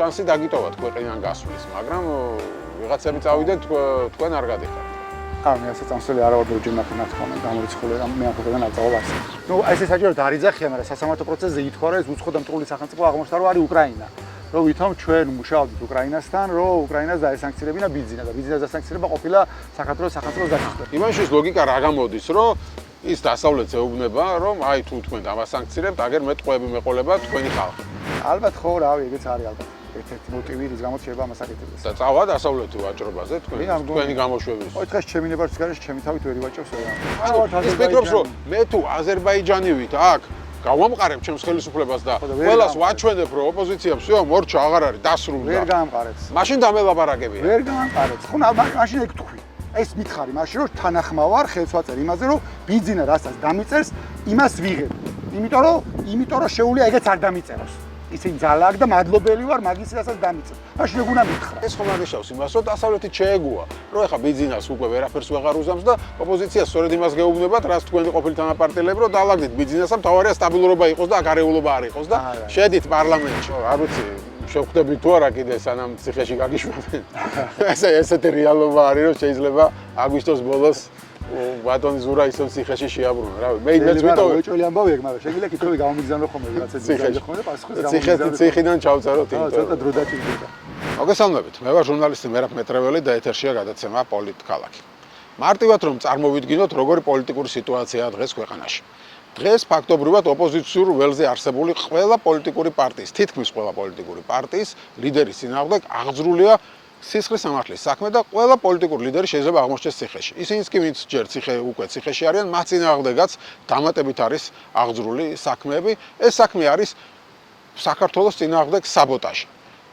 შანსი დაგიტოვათ ქვეყნიდან გასვლის, მაგრამ ვიღაცები წავიდნენ თქვენ არ გადიხართ. მე ასე წამსველი არა ვარ ჯერ ნახე ნათქვამი გამორიცხული რომ მე ახლა ნაწავალ არს. ეს საჭიროდ არ იძახია, მაგრამ სასამართლო პროცესზე ითქვა რომ ეს უცხო და მტრული სახელმწიფო აღმოჩნდა რომ არის უკრაინა. რომ ვითომ ჩვენ მუშაობდით უკრაინასთან, რომ უკრაინას დაესანქცირებინა ბიძინა და ბიძინას დასანქცირება ყოფილა საქართველოს სახელმწიფოს დასაწყისი. ივანიშვილის ლოგიკა რა გამოდის, რომ ის დასავლეთს ეუბნება, რომ აი თუ თქვენ დავასანქცირებთ, აგერ მე ტყვეები მეყოლება თქვენი ხალხი. ალბათ ხო, რავი, ეგეც არის ალბათ. ერთ-ერთი მოტივი, რის გამოც შეიძლება ამას აკეთებდეს. და წავა დასავლეთი ვაჭრობაზე თქვენი გამოშვების. ოი დღეს ჩემი ნებართვის გარშე ჩემი თავით ვერ ივაჭროს რა. ის ფიქრობს, რომ მე თუ აზერბაიჯანივით აქ გავამყარებ ჩემს ხელისუფლებას და ყველას ვაჩვენებ, რომ ოპოზიცია всё, მორჩა აღარ არის, დასრულდა. ვერ გაამყარებს. მაშინ დამელაპარაკებია. ვერ გაამყარებს. ხო, მაშინ ეგ თქვი. ეს მითხარი მაშინ რომ თანახმა ვარ, ხელს ვაწერ იმაზე, რომ ბიძინა რასაც დამიწერს, იმას ვიღებ. იმიტომ რომ შეუულია ეგეც არ დამიწეროს. ისინი ძალა აქვს და მადლობელი ვარ მაგის რასაც დამიწერს. მაშინ ეგ უნდა მითხრა. ეს ხომ აღიშავს იმას, რომ დასავლეთი შეეგუა, რომ ეხა ბიძინას უკვე ვერაფერს ვეღარ უზამს და ოპოზიცია სწორედ იმას გეუბნებათ, რაც თქვენი ყოფილი თანაპარტიელები, რომ დაალაგდით ბიძინას, ამ თავარია სტაბილურობა იყოს და არეულობა არ იყოს და შედით პარლამენტში. არ ვიცი, შევხვდებით თუ არა კიდე სანამ ციხეში გაგიშვებენ. ესეთი რეალობა არის, რომ შეიძლება აგვისტოს ბოლოს ბატონი ზურა ისევ ციხეში შეაბრუნა. რავი, მე იმედს ვიტოვებ. უეჭველი ამბავი ეგ, მაგრამ შეიძლება კითხვები გამომიგზავნო ხოლმე ვიღაცა ძიძაი ხოლმე და პასუხის გამომიგზავნო. ციხიდან ჩავწეროთ იმიტომ. ცოტა დრო დაჭირდება. მოგესალმებით. მე ვარ ჟურნალისტი მერაბ მეტრეველი და ეთერშია გადაცემა პოლიტკალაკი. მარტივად რომ წარმოვიდგინოთ, როგორი პოლიტიკური სიტუაციაა დღეს ქვეყანაში. დღეს ფაქტობრივად ოპოზიციურ ველზე არსებული ყველა პოლიტიკური პარტიის, თითქმის ყველა პოლიტიკური პარტიის ლიდერის წინააღმდეგ აღძრულია სისხლის სამართლის საქმე და ყველა პოლიტიკური ლიდერი შეიძლება აღმოჩნდეს ციხეში. ისინიც კი ვინც ჯერ უკვე ციხეში არიან, მათ წინააღმდეგაც დამატებით არის აღძრული საქმეები. ეს საქმე არის საქართველოს წინააღმდეგ საბოტაჟი.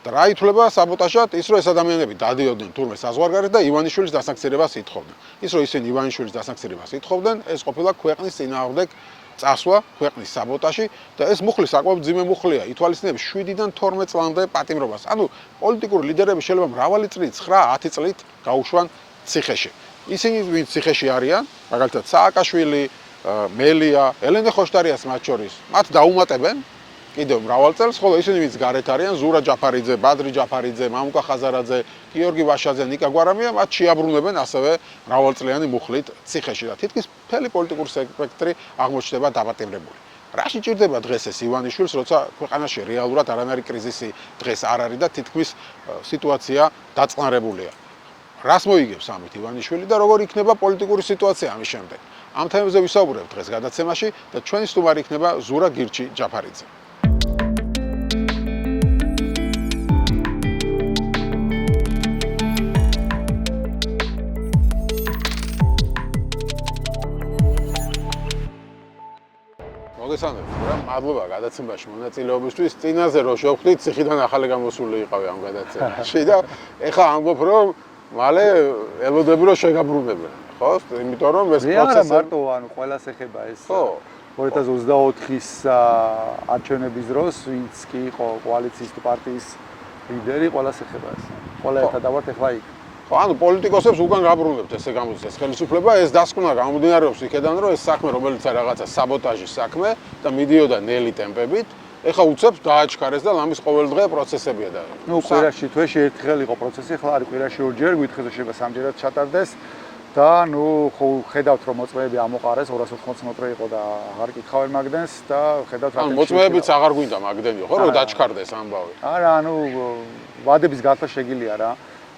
და რა ითვლება საბოტაჟად? ის რომ ეს ადამიანები დადიოდნენ თურმე საზღვარგარეთ და ივანიშვილის დასანქცირებას ითხოვდნენ. ის რომ ისინი ივანიშვილის დასანქცირებას ითხოვდნენ, ეს ყოფილა ქვეყნის წინააღმდეგ წასვლა, ქვეყნის საბოტაჟი და ეს მუხლი საკმაოდ მძიმე მუხლია. ითვალისწინებს 7-დან 12 წლამდე პატიმრობას. ანუ პოლიტიკური ლიდერები შეიძლება მრავალი წლით, 9-10 წლით გაუშვან ციხეში. ისინი ვინც ციხეში არიან, მაგალითად სააკაშვილი, მელია, ელენე ხოშტარიას მათ შორის, მათ დაუმატებენ კიდევ მრავალ წელს, ხოლო ისინი ვინც გარეთ არიან, ზურა ჯაფარიძე, ბადრი ჯაფარიძე, მამუკა ხაზარაძე, გიორგი ვაშაძე, ნიკა გვარამია, მათ შეაბრუნებენ ასევე მრავალწლიანი მუხლით ციხეში და თითქმის მთელი პოლიტიკური სპექტრი აღმოჩნდება დაპატიმრებული. რაში ჭირდება დღეს ეს ივანიშვილს, როცა ქვეყანაში რეალურად არანაირი კრიზისი დღეს არ არის და თითქმის სიტუაცია დაწყნარებულია. რას მოიგებს ამით ივანიშვილი და როგორ იქნება პოლიტიკური სიტუაცია ამის შემდეგ? ამ თემებზე ვისაუბრებ დღეს გადაცემაში და ჩვენი სტუმარი იქნება ზურა გირჩი ჯაფარიძე. მადლობა გადაცემაში მონაწილეობისთვის. წინაზე რო შევხვდით, ციხიდან ახალი გამოსული იყავი ამ გადაცემაში და ეხა ამბობ რომ მალე ელოდები რომ შეგაბრუნებენ. ხო? იმიტომ რომ ეს პროცესი არა მარტო, ანუ ყველას ეხება ეს. ხო. 2024-ის არჩევნების დროს ვინც კი იყო კოალიციის პარტიის ლიდერი, ყველას ეხება ეს. ყველა ერთად ავართ ეხლა იქ. ხო, ანუ პოლიტიკოსებს უკან გაბრუნებთ ესე გამოდის ხელისუფლება, ეს დასკვნა გამომდინარეობს იქედან, რომ ეს საქმე რომელიც არის რაღაცა საბოტაჟის საქმე და მიდიოდა ნელი ტემპებით, ეხა უცებ დააჩქარეს და ლამის ყოველდღე პროცესებია და კვირაში თვეში ერთხელ იყო პროცესი, ახლა არის კვირაში ორჯერ, გითხეთ რომ შეიძლება სამჯერად ჩატარდეს და ხო ხედავთ რომ მოწმეები ამოყარეს 280 მოწმე იყო და აღარ კითხავენ მაგდენს და ხედავთ რა მოწმეებიც აღარ გვინდა მაგდენი ხო რომ დაჩქარდეს ამბავი. არა, ანუ ვადების გათვლა შეგილია რა.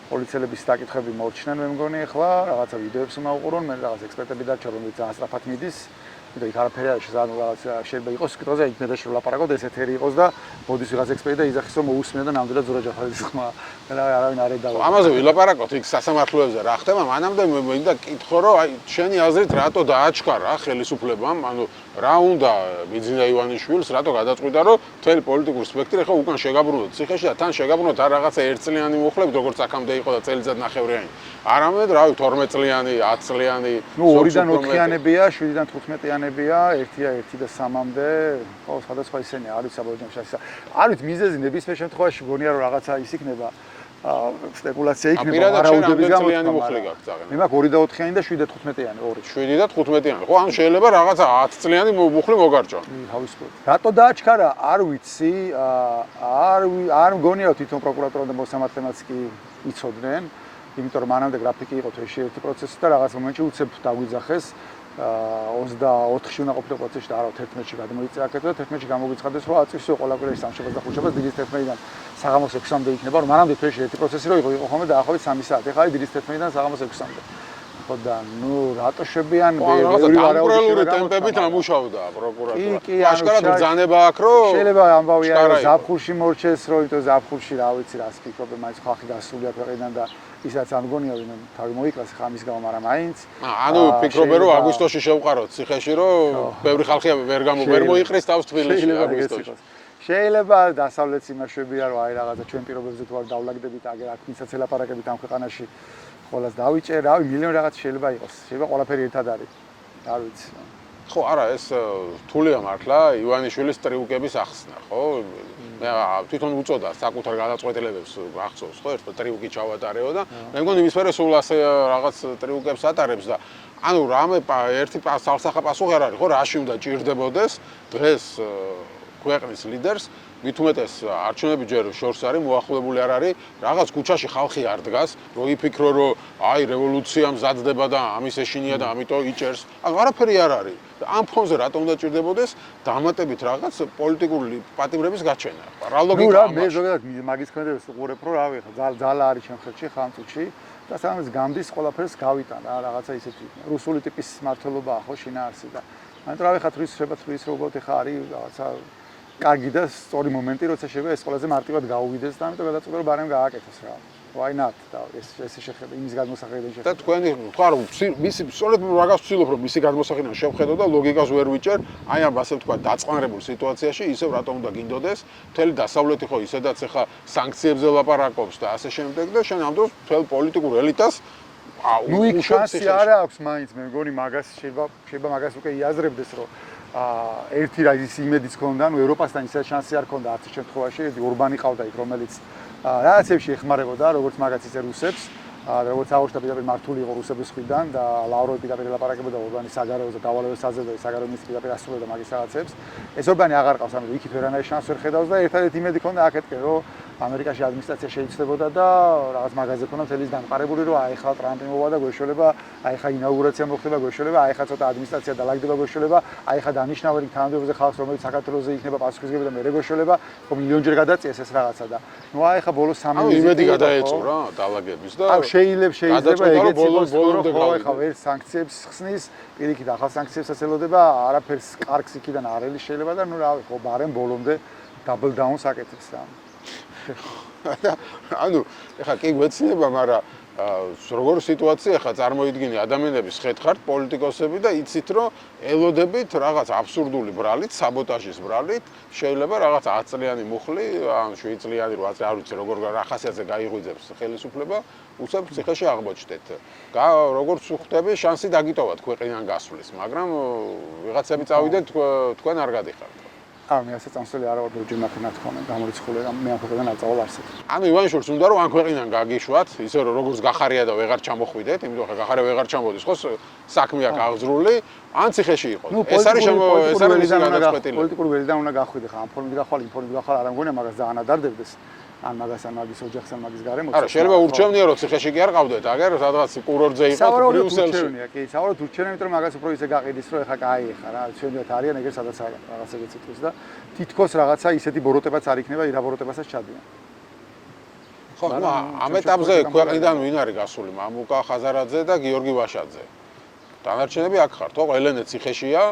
პოლიციელების საკითხები მორჩნენ მე მგონი ახლა რაღაცა ვიდეოებს მაუყურონ, მე რაღაც ექსპერტები დარჩა რომელიც ძალიან სწრაფად მიდის. და იქ არაფერი არ შეიძლება რაღაც შეიძლება იყოს კითხვაზე იქნება შევლაპარაკოთ ეს ეთერი იყოს და მოდის ვიღაც ექსპერტი და იძახის რომ მოусმენია და ნამდვილად ზურა ჯაფარიძის ხმა არავინ არ ეძავა. ამაზე ვილაპარაკოთ იქ სასამართლოებზე რა ხდება, მანამდე მე მინდა კითხო რომ აი შენი აზრით რატო დააჩქარა ხელისუფლებამ, ანუ რა უნდა ბიძინა ივანიშვილს, რატო გადაწყვიტა რომ მთელი პოლიტიკური სპექტრი ახლა უკან შეგაბრუნოთ ციხეში და თან შეგაბრუნოთ არ რაღაცა 1 წლიანი მუხლები როგორც აქამდე იყო და წელიწად ნახევრიანი. არამედ რავი 12 წლიანი, 10 წლიანი, 2-დან 4-იანებია, 7-დან 15-იანებია, 1 და 3-მდე, ხო, სხვადასხვა ისენია, არის საბოლოო ჯამში. არის მიზეზი ნებისმიერ შემთხვევაში გონია რომ რაღაცა ის იქნება. სპეკულაცია იქნება, პირადად შენ არაუდების გამო. რამდენი მუხლი გაქვს წაღები? მე მაქვს 2 და 4-იანი და 7 და 15-იანი, ორი. 7 და 15-იანი. ხო, ანუ შეიძლება რაღაცა 10 წლიანი მუხლი მოგარჭო. თავისუფლად. რატო დააჩქარა? არ ვიცი, არ მგონია თვითონ პროკურატურა და მოსამართლეც კი იცოდნენ, იმიტომ რომ მანამდე გრაფიკი იყო თვეში ერთი პროცესი და რაღაც მომენტში უცებ დაგვიძახეს 24-ში უნდა ყოფილიყო პროცესში და არა 11-ში გადმოიწია აქეთ და 11-ში გამოგვიცხადეს რომ აწვისო ყველა კვირის სამშაბათს და ხუთშაბათს დილის 11-დან საღამოს 6-მდე იქნება რომ მანამდე თვეში ერთი პროცესი რო იყო ხოლმე დაახლოებით 3 საათი. ეხლა დილის 11-დან საღამოს 6-მდე. ხო და ნუ რატო შებიან ბევრი არაუდები ტემპებით ამუშავდა პროკურატურა. აშკარად ბრძანება აქვს რომ შეიძლება ამბავი არის ზაფხულში მორჩეს რომ იმიტომ ზაფხულში რა ვიცი რას ფიქრობენ მაინც ხალხი გასულია ქვეყნიდან და ისაც არ მგონია ვინმე თავი მოიკლას ხა ამის გამო მაგრამ მაინც ანუ ფიქრობენ რომ აგვისტოში შევყაროთ ციხეში რომ ბევრი ხალხი ვერ მოიყრის თავს თბილისში აგვისტოში. შეიძლება დასავლეთს იმაშვებია რომ აი რაღაცა ჩვენ პირობებზე თუ არ დავლაგდებით აგერ აქ ელაპარაკებით ამ ქვეყანაში ყველას დავიჭერ, რავი, მილიონი რაღაც შეიძლება იყოს. შეიძლება ყველაფერი ერთად არის. არ ვიცი. ხო, არა, ეს რთულია მართლა, ივანიშვილის ტრიუკების ახსნა, ხო? მე თვითონ უწოდა საკუთარ გადაწყვეტილებებს ახსოვს, ხო, ერთ ტრიუკი ჩავატარეო და მე მგონი იმის მერე სულ ასე რაღაც ტრიუკებს ატარებს და ანუ რამე ერთი სალსახა პასუხი არ არის, ხო, რაში უნდა ჭირდებოდეს დღეს ქვეყნის ლიდერს მით უმეტეს არჩევნები ჯერ შორს არის მოახლებული არ არის რაღაც ქუჩაში ხალხი არ დგას რომ იფიქრო რომ აი რევოლუცია მზადდება და ამის ეშინია და ამიტომ იჭერს ანუ არაფერი არ არის ამ ფონზე რატომ უნდა ჭირდებოდეს დამატებით რაღაც პოლიტიკური პატიმრების გაჩენა რა ლოგიკაა ნუ რა მე ზოგადად მაგის ქმედებს უყურებ რომ რავი ხა ძალა არის ჩემ ხელში ხამწუთში და სანამ გამდის ყველაფერს გავიტან რა რაღაცა ისეთი რუსული ტიპის მართლობაა ხო შინაარსი და ამიტომ რავი ხა თვლის როგორც ხა არის რაღაცა კარგი და სწორი მომენტი, როცა შეიძლება ეს ყველაზე მარტივად გაუვიდეს და ამიტომ გადაწყვეტა რომ ბარემ გააკეთოს რა. Why not? და ეს შეხება იმის გადმოსახედიდან შეხება. და თქვენი თქვა რომ მისი სწორედ მაგას ვცდილობ რომ მისი გადმოსახედიდან შევხედო და ლოგიკას ვერ ვიჭერ, აი ამ ასე ვთქვა დაწყანებულ სიტუაციაში ისევ რატომ უნდა გინდოდეს, მთელი დასავლეთი ხო ისედაც ახლა სანქციებზე ლაპარაკობს და ასე შემდეგ და შენ ამ დროს მთელ პოლიტიკურ ელიტას ნუ იქ შანსი არ აქვს მაინც მე მგონი მაგას შეიძლება მაგას უკვე იაზრებდეს რომ ერთი რა ის იმედიც ქონდა, ნუ ევროპასთან ისე შანსი არ ქონდა არც შემთხვევაში, ორბანი ყავდა იქ, რომელიც რაღაცებში ეხმარებოდა, როგორც მაგაც ისე რუსებს, როგორც აუშთა პირდაპირ მართული იყო რუსების მხრიდან და ლავროვი პირდაპირ ლაპარაკებოდა ორბანის საგარეოზე და დავალებას საძებდა საგარეო მინისტრი პირდაპირ ასრულებდა მაგის რაღაცებს. ეს ორბანი აღარ ყავს, ამიტომ იქით ვერანაირი შანსი ვერ ხედავს და ერთადერთი იმედი ქონდა აქეთკენ, რომ ამერიკაში ადმინისტრაცია შეიცვლებოდა და რაღაც მაგაზე ქონდა მთელი დამყარებული, რომ აი ხა ტრამპი მოვა და გვეშველება, აი ხა ინაუგურაცია მოხდება გვეშველება, აი ხა ცოტა ადმინისტრაცია დალაგდება გვეშველება, აი ხა დანიშნავენ თანამდებობაზე ხალხს, რომელიც საქართველოსზე იქნება პასუხისმგებელი და მე გვეშველება, რომ მილიონჯერ გადაწიეს ეს რაღაცა და ნუ აი ხა ბოლოს 3 მილიონი იმედი გადაეწო რა დალაგების და შეიძლება ეგეც იყოს ხო ხა ვერ სანქციებს ხსნის, პირიქით ახალ სანქციებსაც ელოდება, არაფერს კარგს იქიდან არ ელის შეიძლება და ნუ რავი ხო ბარემ ბოლომდე დაბლ დაუნს აკეთებს რა. ანუ ეხა კი გვეცნება, მაგრამ როგორ სიტუაცია ხა წარმოიდგინე ადამიანების ხეთხართ პოლიტიკოსები და იცით რომ ელოდებით რაღაც აბსურდული ბრალით, საბოტაჟის bralით შეიძლება რაღაც 10 წლიანი მუხლი, ან 7 წლიანი, 8 წლიანი, არ ვიცი როგორ რა ხასიათზე გაიღვიძებს ხელისუფლება, უცებ ციხეში აღმოჩნდეთ. როგორც ვხვდები, შანსი დაგიტოვათ ქვეყნიდან გასვლის, მაგრამ ვიღაცები წავიდნენ, თქვენ არ გადიხართ. მე ასე წამსველი არა ვარ ჯერ მაგ თქონა გამორიცხული მე ამ ქვეყნიდან არ წავალ არსად. ანუ ივანიშვილს უნდა რომ ამ ქვეყნიდან გაგიშვათ, ისე რომ როგორც გახარია და ვეღარ ჩამოხვიდეთ, იმიტომ ხა გახარია ვეღარ ჩამოდის, ხო საქმე აქვს აღძრული, ან ციხეში იყო. ეს არის გადაწყვეტილი. პოლიტიკური ველიდან უნდა გახვიდე ხა ამ ფორმით გახვალ, იმ ფორმით გახვალ, არ ამგონია მაგას ძალიან ადარდებდეს. ან მაგას ან მაგის ოჯახს ან მაგის გარემოც. არა, შეიძლება ურჩევნია რომ ციხეში კი არ ყავდეთ, აგერ სადღაც კურორტზე იყოთ ბრიუსელში. საუბრობთ ურჩევნია, იმიტომ რომ მაგას უფრო ისე გაყიდის, რომ ეხა კაი ხა რა, ჩვენდათ არიან ეგერ სადაც არა, რაღაცა გეციტოს და თითქოს რაღაცა ისეთი ბოროტებაც არ იქნება, ირა ბოროტებასაც ჩადიან. ხო, ამ ეტაპზე ქვეყნიდან ვინ არის გასული? მამუკა ხაზარაძე და გიორგი ვაშაძე. დანარჩენები აქ ხართ, ხო? ელენე ციხეშია.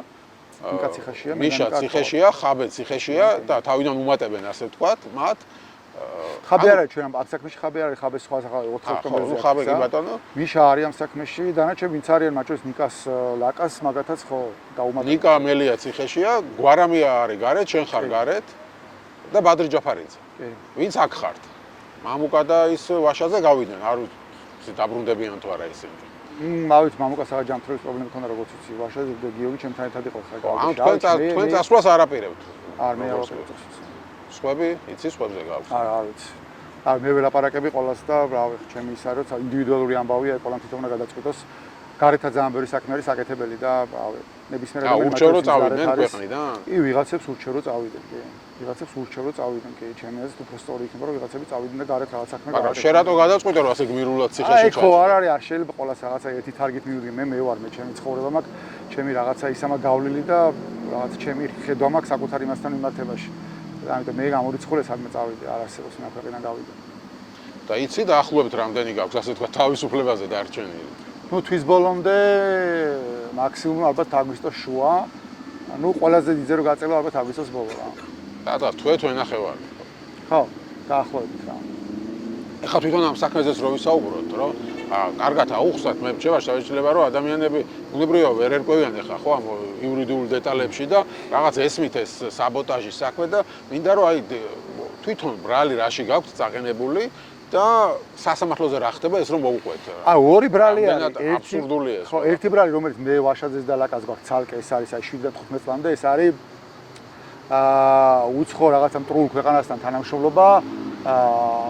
ნიკა ციხეშია, მიშა ციხეშია, ხაბე ციხეშია და თავიდან უმატებენ ასე ვთქვათ, მათ ხაბე არა ჩვენ ამ საქმეში ხაბე არის ხაბე სხვა 4 ოქტომბერზე ხაბე კი ბატონო მიშა არის ამ საქმეში დანარჩენ ვინც არიან მათ შორის ნიკას ლაკას მაგათაც ხო დაუმატებენ ნიკა მელია ციხეშია გვარამია არის გარეთ შენ ხარ გარეთ და ბადრი ჯაფარიძე ვინც აქ ხართ მამუკა და ის ვაშაძე გავიდნენ არ ვიცი დაბრუნდებიან თუ არა ისინი მავით მამუკა საღა ჯანმრთელობის პრობლემა ქონდა როგორც იცი ვაშაძე და გიორგი ჩემთან ერთად იყო ხა თქვენ წასვლას არ აპირებთ არ მე არ ვაპირებ სხვები იცი სხვებზე გაქვს არ ვიცი მე ველაპარაკები ყველას და რავი, ჩემი ისა რომ ინდივიდუალური ამბავია, ყველამ თვითონ უნდა გადაწყვიტოს. გარეთ ძალიან ბევრი საქმე არის საკეთებელი და რავი, ნებისმიერ ადამიანს ურჩევ რომ წავიდნენ ქვეყნიდან? კი, ვიღაცებს ურჩევ რომ წავიდნენ, კი. ვიღაცებს ურჩევ რომ წავიდნენ, კი, ჩემი აზრით უფრო სწორი იქნება რომ ვიღაცები წავიდნენ და გარეთ რაღაც საქმე მაგრამ შენ რატო გადაწყვიტე რომ ასე გმირულად ციხეში ჩაი? ხო, არ არის, არ შეიძლება ყოველას რაღაცა ერთი თარგით მივიდგე, მე ვარ, მე ჩემი ცხოვრება მაქვს, ჩემი რაღაცა ისამა გავლილი და რაღაც ჩემი ხედვა მაქვს საკუთარ იმასთან მიმართებაში. ამიტომ მე გამორიცხული სადმე წავიდე, არ არსებობს მე ქვეყნიდან გავიდე. და იცი დაახლოებით რამდენი გაქვს ასე თქვა თავისუფლებაზე დარჩენილი? ნუ თვის ბოლომდე მაქსიმუმ ალბათ აგვისტოს შუა. ნუ ყველაზე დიდზე რო გაწევა ალბათ აგვისტოს ბოლო რა. და თვე ნახევარი. ხო, დაახლოებით რა. ეხლა თვითონ ამ საქმეზეც რო ვისაუბროთ, რომ კარგად აუხსნათ, მე რჩება შეიძლება რომ ადამიანები უნებრივია ვერ ერკვევიან ეხლა ხო ამ იურიდიულ დეტალებში და რაღაც ესმით ეს საბოტაჟის საქმე და მინდა რომ აი თვითონ ბრალი რაში გაქვთ წაყენებული და სასამართლოზე რა ხდება ეს რომ მოვუყვეთ. ორი ბრალი არის, აბსურდულია ეს. ხო, ერთი ბრალი რომელიც მე ვაშაძეს და ლაკას გვაქვს ცალკე, ეს არის აი 7-15 წლამდე, ეს არის უცხო რაღაცა მტრულ ქვეყანასთან თანამშრომლობა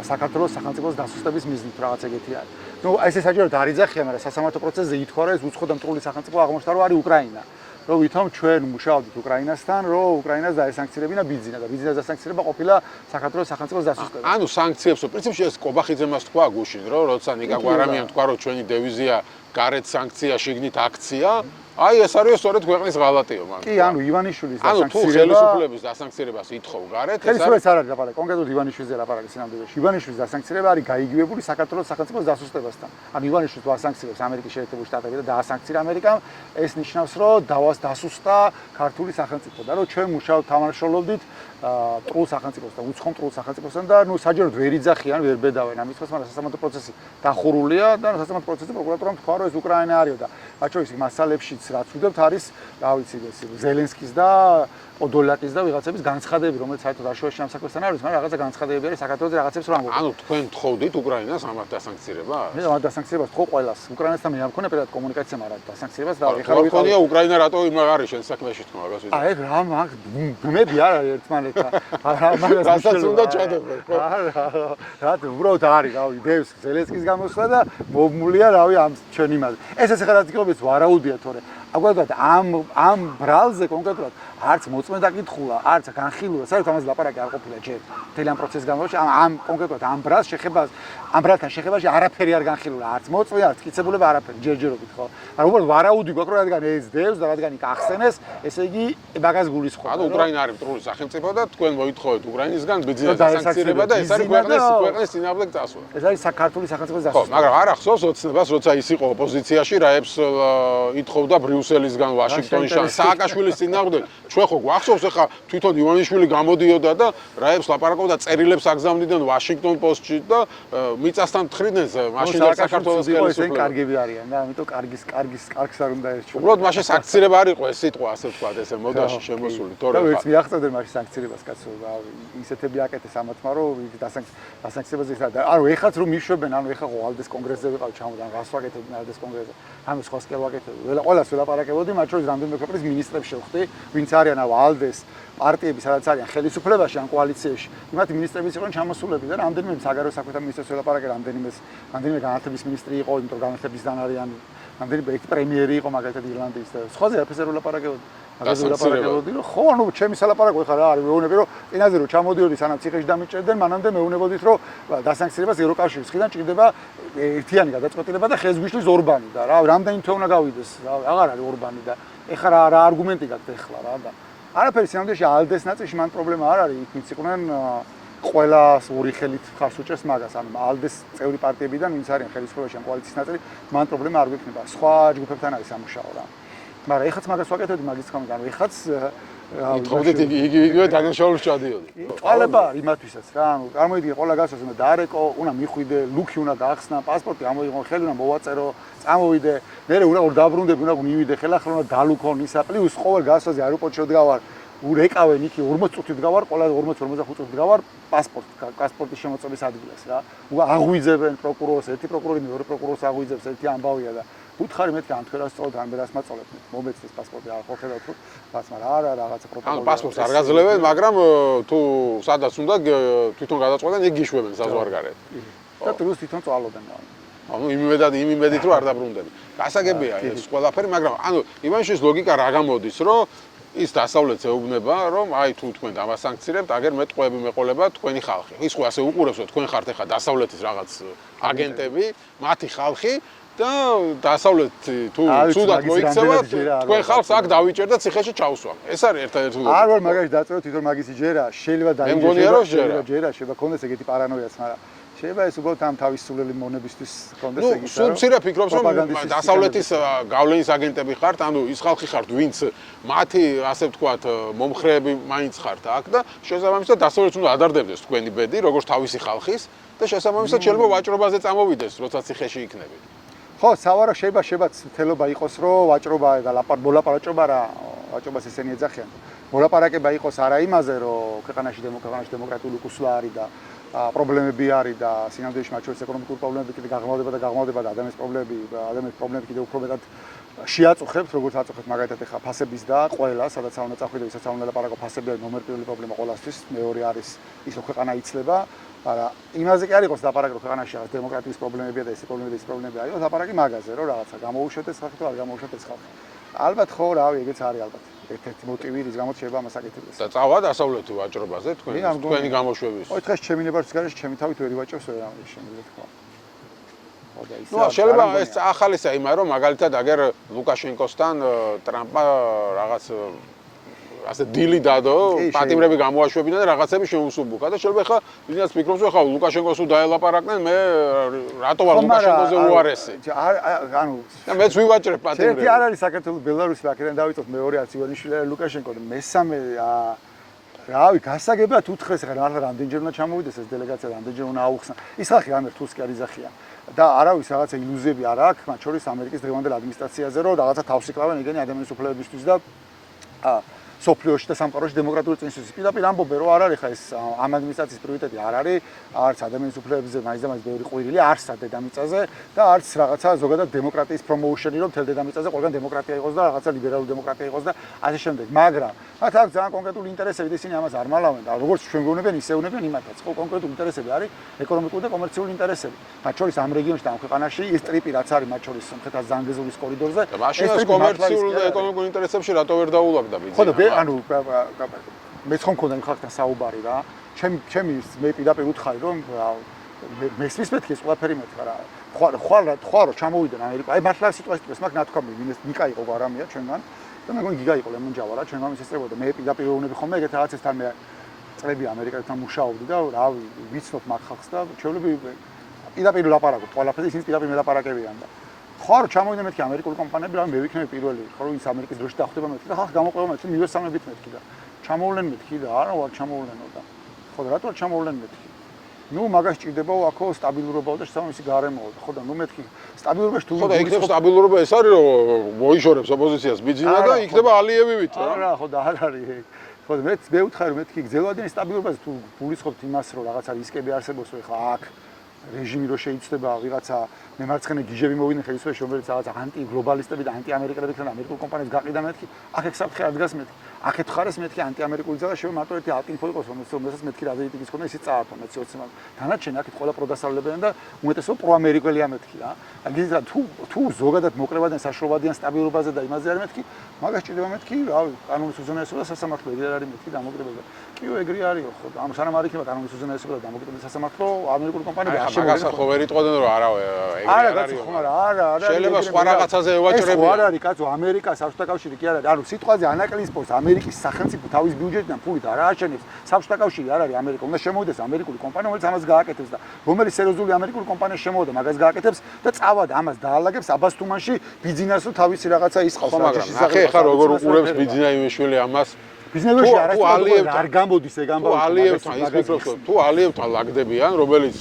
საქართველოს სახელმწიფოს დასუსტების მიზნით რაღაც ეგეთი არის. ნუ ეს საჭიროა არიძახია, მაგრამ სასამართლო პროცესზე ითქვა რომ ეს უცხო და მტრული სახელმწიფო აღმოჩნდა რომ არის უკრაინა. რომ ვითომ ჩვენ მუშაობდით უკრაინასთან, რომ უკრაინას დაესანქცირებინა ბიძინა და ბიძინას დასანქცირება ყოფილა საქართველოს სახელმწიფოს დასუსტება. ანუ სანქციებს პრინციპში ეს კობახიძემ მას თქვა გუშინ, რომ როცა ნიკა გვარამიამ თქვა რომ ჩვენი დევიზია გარეთ სანქცია, შიგნით აქცია, აი ეს არის სწორედ ქვეყნის ღალატიო მან. კი, ანუ ივანიშვილის ანუ თუ ხელისუფლების დასანქცირებას ითხოვ გარეთ, ეს ხელისუფლების არ არის ლაპარაკი, კონკრეტულად ივანიშვილზე ლაპარაკი სინამდვილეში. ივანიშვილის დასანქცირება არის გაიგივებული საქართველოს სახელმწიფოს დასუსტებასთან. ანუ ივანიშვილს დაასანქცირებს ამერიკის შეერთებული შტატები და დაასანქცირა ამერიკამ, ეს ნიშნავს, რომ დასუსტა ქართული სახელმწიფო და რომ ჩვენ მუშაობთ თანამშრომლობდით მტრულ სახელმწიფოსთან, უცხო მტრულ სახელმწიფოსთან და ნუ საჯაროდ ვერ იძახიან, ვერ ბედავენ ამის ხოს, მაგრამ სასამართლო პროცესი დახურულია და სასამართლო პროცესი პროკურატურამ თქვა, რომ ეს უკრაინა არისო და მათ შორის მასალებშიც რაც ვუდებთ არის, რა ვიცი, ეს ზელენსკის და პოდოლაკის და ვიღაცების განცხადები, რომელიც საერთოდ არშევაში ამ საქმესთან არის, მაგრამ რაღაცა განცხადებები არის საქართველოს რაღაცებს რომ ამბობ. ანუ თქვენ თხოვდით უკრაინას ამათ დასანქცირებას? მე ამათ დასანქცირებას თხოვ ყველას. უკრაინასთან მე არ მქონია პირადად კომუნიკაცია, მაგრამ დასანქცირებას და ეხლა რო ხონია უკრაინა რატო იმაღ არის შენ საქმეში თქმა მაგას ვიდე. აი რა მაგ ბუნები არ არის ერთმანეთთან. მაგას რასაც უნდა ჩადებო. რა უბრალოდ არის, რავი, დევს ზელენსკის გამოსვლა და მომულია, რავი, ამ ჩვენ იმაზე. ეს ახლა რაც გიყობს ვარაუდია თორე. აგვარად ამ ბრალზე კონკრეტულად არც მოწმე დაკითხულა, არც განხილულა, საერთოდ ამაზე ლაპარაკი არ ყოფილა ჯერ. მთელი ამ პროცესის განმავლობაში ამ კონკრეტულად ამ ბრალს შეხებას, ამ ბრალთან შეხებაში არაფერი არ განხილულა, არც მოწმე, არც კიცებულება არაფერი, ჯერჯერობით ხო. ანუ უბრალოდ ვარაუდი გვაქვს, რომ რადგან ეს დევს და რადგან იქ ახსენეს, ესე იგი მაგას გულისხმობს. ანუ უკრაინა არის მტრული სახელმწიფო და თქვენ მოითხოვეთ უკრაინისგან ბიძინა დასანქცირება და ეს არის ქვეყნის წინააღმდეგ წასვლა. ეს არის საქართველოს სახელმწიფოს დასუსტება. ხო, მაგრამ არ ახსოვს ოცნებას, როცა ის იყო ოპოზიციაში, რაებს ითხოვდა ბრიუსელისგან, ვაშინგტონისგან, სააკაშვილის წინააღმდეგ. ჩვენ ხო გვახსოვს ახლა თვითონ ივანიშვილი გამოდიოდა და რაებს ლაპარაკობდა, წერილებს აგზავნიდნენ ვაშინგტონ პოსტში და მიწასთან თხრიდნენ მაშინ საქართველოს ხელისუფლება. ეს კარგები არიან და ამიტომ კარგს არ უნდა ერჩო. უბრალოდ მაშინ სანქცირება არ იყო ეს სიტყვა, ასე ვთქვათ, ესე მოდაში შემოსული, თორე და ვერც მიაღწევდნენ მაშინ სანქცირებას კაცო, ისეთები აკეთეს ამათმა, რომ დასანქცირებაზე ის და ანუ ეხაც რომ მიშვებენ, ანუ ეხა ხო ალდეს კონგრესზე ვიყავ ჩამოდან, რას ვაკეთებდნენ ალდეს კონგრესზე. ანუ სხვა სკელ ვაკეთებდნენ. ყველას ველაპარაკებოდი, მათ შორის რამდენიმე ქვეყნის მინისტრებს შევხვდი, ვინც არიან ალდეს პარტიები, სადაც არიან ხელისუფლებაში ან კოალიციებში. იმათ მინისტრებიც იყვნენ ჩამოსულები და რამდენიმე საგარეო საქმეთა მინისტრს ველაპარაკე, რამდენიმე განათლების მინისტრი იყო, იმიტომ რომ განათლებისგან არიან, რამდენიმე ერთი პრემიერი იყო მაგალითად ირლანდიის და სხვაზე არაფერზე ველაპარაკებოდი. მაგაზე ველაპარაკებოდი, რომ ხო, ანუ ჩემი სალაპარაკო ხარ რა არის, მეუბნები რომ ენაზე რომ ჩამოდიოდი სანამ ციხეში დამიჭერდნენ, მანამდე მეუბნებოდით რომ დასანქცირებას ევროკავშირის მხრიდან ჭირდება ერთიანი გადაწყვეტილება და ხელს გვიშლის ორბანი და რა რამდენი თვე უნდა გავიდეს, რა აღარ არის ორბანი და ეხლა რა არგუმენტი გაქვს ეხლა რა და არაფერი სინამდვილეში ალდეს ნაწილში მან პრობლემა არ არის, იქ მიწიყვნენ ყველას ორი ხელით ხარს უჭერს მაგას, ანუ ალდეს წევრი პარტიებიდან ვინც არიან ხელისუფლებაში ან კოალიციის ნაწილი, მან პრობლემა არ გვექნება. სხვა ჯგუფებთან არის სამუშაო რა. მაგრამ ეხაც მაგას ვაკეთებდი მაგის გამო, ანუ ეხაც ითხოვდით იგივე დანაშაულს ჩადიოდი. ყალება არის იმათვისაც რა, ანუ წარმოიდგინე ყველა გასვას უნდა დაარეკო, უნდა მიხვიდე, ლუქი უნდა გაახსნა, პასპორტი ამოიღო, ხელი უნდა მოვაწერო, წამოვიდე, მერე უნდა დაბრუნდები, უნდა მივიდე, ხელახლა უნდა დალუქონ ისა, პლუს ყოველ გასვაზე აეროპორტში ვდგავარ, ურეკავენ იქ 40 წუთი ვდგავარ, ყველა 40-45 წუთი ვდგავარ პასპორტის შემოწმების ადგილას რა. აღვიძებენ პროკურორს, ერთი პროკურორი მეორე პროკურორს აღვიძებს, ერთი ამბავია და უთხარი მეთქი ამ თქვენას სწორად ამ ბერას მაწოლებ მომეცეს პასპორტი არ ხო ხედავთ თუ ბაც მაგრამ არა რაღაცა პროტოკოლი ანუ პასპორტს არ გაძლევენ მაგრამ თუ სადაც უნდა თვითონ გადაწყვეტენ იქ გიშვებენ საზღვარგარეთ და თუნდაც თვითონ წვალობენ ანუ იმ იმედით რომ არ დაბრუნდნენ გასაგებია ეს ყველაფერი მაგრამ ანუ ივანიშვილის ლოგიკა რა გამოდის რომ ის დასავლეთს ეუბნება რომ აი თუ თქვენ დამასანქცირებთ აგერ მე ტყვეები მეყოლება თქვენი ხალხი ის ხო ასე უყურებს რომ თქვენ ხართ ახლა დასავლეთის რაღაც აგენტები მათი ხალხი და დასავლეთი თუ ცუდად მოიქცევა თქვენ ხალხს აქ დავიჭერ და ციხეში ჩავსვამ ეს არის ერთადერთი ლოგიკა არ ვარ მაგაში დაწევ თვითონ მაგის იჯერა შეიძლება დაიჯერა შეიძლება კონდეს ეგეთი პარანოიაც მაგრამ შეიძლება ეს უბრალოდ ამ თავისუფლელი მონებისთვის კონდეს ეგეთი სულ მცირე ფიქრობს რომ დასავლეთის გავლენის აგენტები ხართ ანუ ის ხალხი ხართ ვინც მათი ასე ვთქვათ მომხრეები მაინც ხართ აქ და შესაბამისად დასავლეთს უნდა ადარდებდეს თქვენი ბედი როგორც თავისი ხალხის და შესაბამისად შეიძლება ვაჭრობაზე წამოვიდეს როცა ციხეში იქნებით ხო სავარო შეიძლება თელობა იყოს რომ ვაჭრობა და მოლაპარაკება რა ვაჭრობას ესენი ეძახიან მოლაპარაკება იყოს არა იმაზე რომ ქვეყანაში დემოკრატიული კუსლა არის და პრობლემები არის და სინამდვილეში მათ შორის ეკონომიკური პრობლემები კიდე გაღრმავდება და ადამიანის პრობლემები კიდე უფრო მეტად შეაწუხებთ როგორც აწუხებთ მაგალითად ახლა ფასების და ყველა სადაც უნდა წახვიდე ვისაც უნდა ლაპარაკო ფასები არის ნომერ პირველი პრობლემა ყველასთვის მეორე არის ის რომ ქვეყანა იცლება არა იმაზე კი არ იყოს ლაპარაკი რომ ქვეყანაში რაღაც დემოკრატიის პრობლემებია და ეს პრობლემები არის ლაპარაკი მაგაზე რომ რაღაცა გამოუშვეთეს ხალხი თუ არ გამოუშვეთეს ხალხი ალბათ ხო რავი ეგეც არის ალბათ ერთ-ერთი მოტივი რის გამოც შეიძლება ამას აკეთებდეს და წავა დასავლეთი ვაჭრობაზე თქვენი გამოშვების ოი დღეს ჩემი ნებართვის გარეშე ჩემი თავით ვერ ივაჭრებს ვერ ამის შემიძლია თქვა ნუ შეიძლება ეს ახალისა იმა რომ მაგალითად აგერ ლუკაშენკოსთან ტრამპმა რაღაც ასე დილი დადო პატიმრები გამოაშვებინა და რაღაცები შეუსუბუქა და შეიძლება ხა ვინაც ფიქრობს რომ ხა ლუკაშენკოს თუ დაელაპარაკნენ მე რატო ვარ ლუკაშენკოზე უარესი ანუ და მეც ვივაჭრებ პატიმრები ერთი არ არის საქართველოს ბელარუსი აქედან დავიწყოთ მეორე არც ივანიშვილი და ლუკაშენკო და მესამე რავი გასაგებად უთხრეს ხა რამდენჯერ უნდა ჩამოვიდეს ეს დელეგაცია რამდენჯერ უნდა აუხსნა ის ხალხი რამე რთულს კი არ იძახიან და არავის რაღაცა ილუზიები არ აქვს მათ შორის ამერიკის დღევანდელ ადმინისტრაციაზე რომ რაღაცა თავს იკლავენ ეგენი ადამიანის უფლებებისთვის და სოფლიოში და სამყაროში დემოკრატიული წინსვლის პირდაპირ ამბობენ რომ არ არის ხა ეს ამ ადმინისტრაციის პრიორიტეტი არ არის არც ადამიანის უფლებებზე მაინც და მაინც ბევრი ყვირილი არც დედამიწაზე და არც რაღაცა ზოგადად დემოკრატიის პრომოუშენი რომ თელ დედამიწაზე ყველგან დემოკრატია იყოს და რაღაცა ლიბერალური დემოკრატია იყოს და ასე შემდეგ მაგრამ მათ აქვს ძალიან კონკრეტული ინტერესები და ისინი ამას არ მალავენ და როგორც ჩვენ გვეუბნებიან ისე უნებიან იმათაც ხო კონკრეტული ინტერესები არის ეკონომიკური და კომერციული ინტერესები მათ შორის ამ რეგიონში და ამ ქვეყანაში ეს ტრიპი რაც არის მათ შორის სამხრეთ ზანგეზურის კორიდორზე და მაშინ კომერციული და ეკონომიკური ინტერესებში რატო ვერ დაულაგდა ბიძინა ანუ მეც ხომ მქონდა იმ ხალხთან საუბარი რა ჩემი მე პირდაპირ უთხარი რომ მესმის მეთქი ეს ყველაფერი მეთქა რა ხვალ რომ ჩამოვიდნენ ამერიკა აი მართლა სიტუაცია მაგ ნათქვამი ნიკა იყო არამია ჩვენგან და მე მგონი გიგა იყო ლემონჯავა რა ჩვენგან ის ესწრებოდა მე პირდაპირ ეუბნები ხომ მე ეგეთ რაღაცასთან მე წლები ამერიკასთან მუშაობდი და რავი ვიცნობ მაგ ხალხს და ჩვეულებრივ პირდაპირ ლაპარაკობ ყველაფერზე ისინი პირდაპირ მელაპარაკებიან და ხარ ჩამოვიდნენ მეთქი ამერიკული კომპანიები რა მე ვიქნები პირველი ხო ის ამერიკის დროში დახვდება მეთქი და ხალხი გამოყვება მეთქი მივესალმებით მეთქი და ჩამოვლენ მეთქი და არა ვარ ჩამოვლენო და ხო რატო არ ჩამოვლენ მეთქი ნუ მაგას ჭირდებაო აქო სტაბილურობაო და შესაბამისი გარემოო ხო და ნუ მეთქი სტაბილურობაში თუ ხო და იქნებ სტაბილურობა ეს არის რომ მოიშორებს ოპოზიციას ბიძინა და იქნება ალიევივით რა არა ხო და არ არის ხო და მე ვუთხარი მეთქი გძელვადიან სტაბილურობაზე თუ გულისხმობთ იმას რომ რაღაცა რისკები არსებობს ხო ხა აქ რეჟიმი რო შეიცდება ვიღაცა მემარცხენე გიჟები მოვიდნენ ხელისუფლებაში რომელიც რაღაც ანტიგლობალისტები და ანტიამერიკელები ქნა ამერიკულ კომპანიებს გაყიდა მეთქი აქ ექსაფრთხე არ დგას მეთქი აქეთ ხარეს მეთქი ანტიამერიკული ძალა შევა მარტო ერთი ალტინფო იყოს რომელსაც მეთქი რაზეიტიკის ქონდა ისიც წაართო მეც 20 მან დანარჩენი აქეთ ყველა პროდასავლებიან და უმეტესობა პროამერიკელია მეთქი რა აგიზა თუ ზოგადად მოკრებადიან საშრობადიან სტაბილურობაზე და იმაზე არის მეთქი მაგას ჭირდება მეთქი რავი კანონის უზენაესობა და სასამართლო ეგრე არის მეთქი დამოკრებება კიო ეგრე არისო ხო ამ სანამ არ იქნება კანონის უზენაესობა და დამოკრებება სასამართლო ამერიკული კომპანიები არ მაგას ხო ვერ იტყოდნენ რომ არა არა არა შეიძლება სხვა რაღაცაზე ევაჭრებიან ეს არ არის კაცო ამერიკა საბჭოთა კავშირი კი არ არის ანუ სიტყვაზე ანაკლისს პოს ამერიკის სახელმწიფო თავის ბიუჯეტიდან ფულით არ ააშენებს საბჭოთა კავშირი არ არის ამერიკა უნდა შემოვიდეს ამერიკული კომპანია რომელიც ამას გააკეთებს და რომელიც სერიოზული ამერიკული კომპანია შემოვიდა მაგას გააკეთებს და წავად ამას დაალაგებს აბას თუმანში ბიზნესო თავისი რაღაცა ისყავს მაგრამ ნახე ხა როგორ უყურებს ბიზნა იშვილი ამას ბიზნესში არ გამოდის ეგ ამბავი თუ ალიევთან ლაგდებიან რომელიც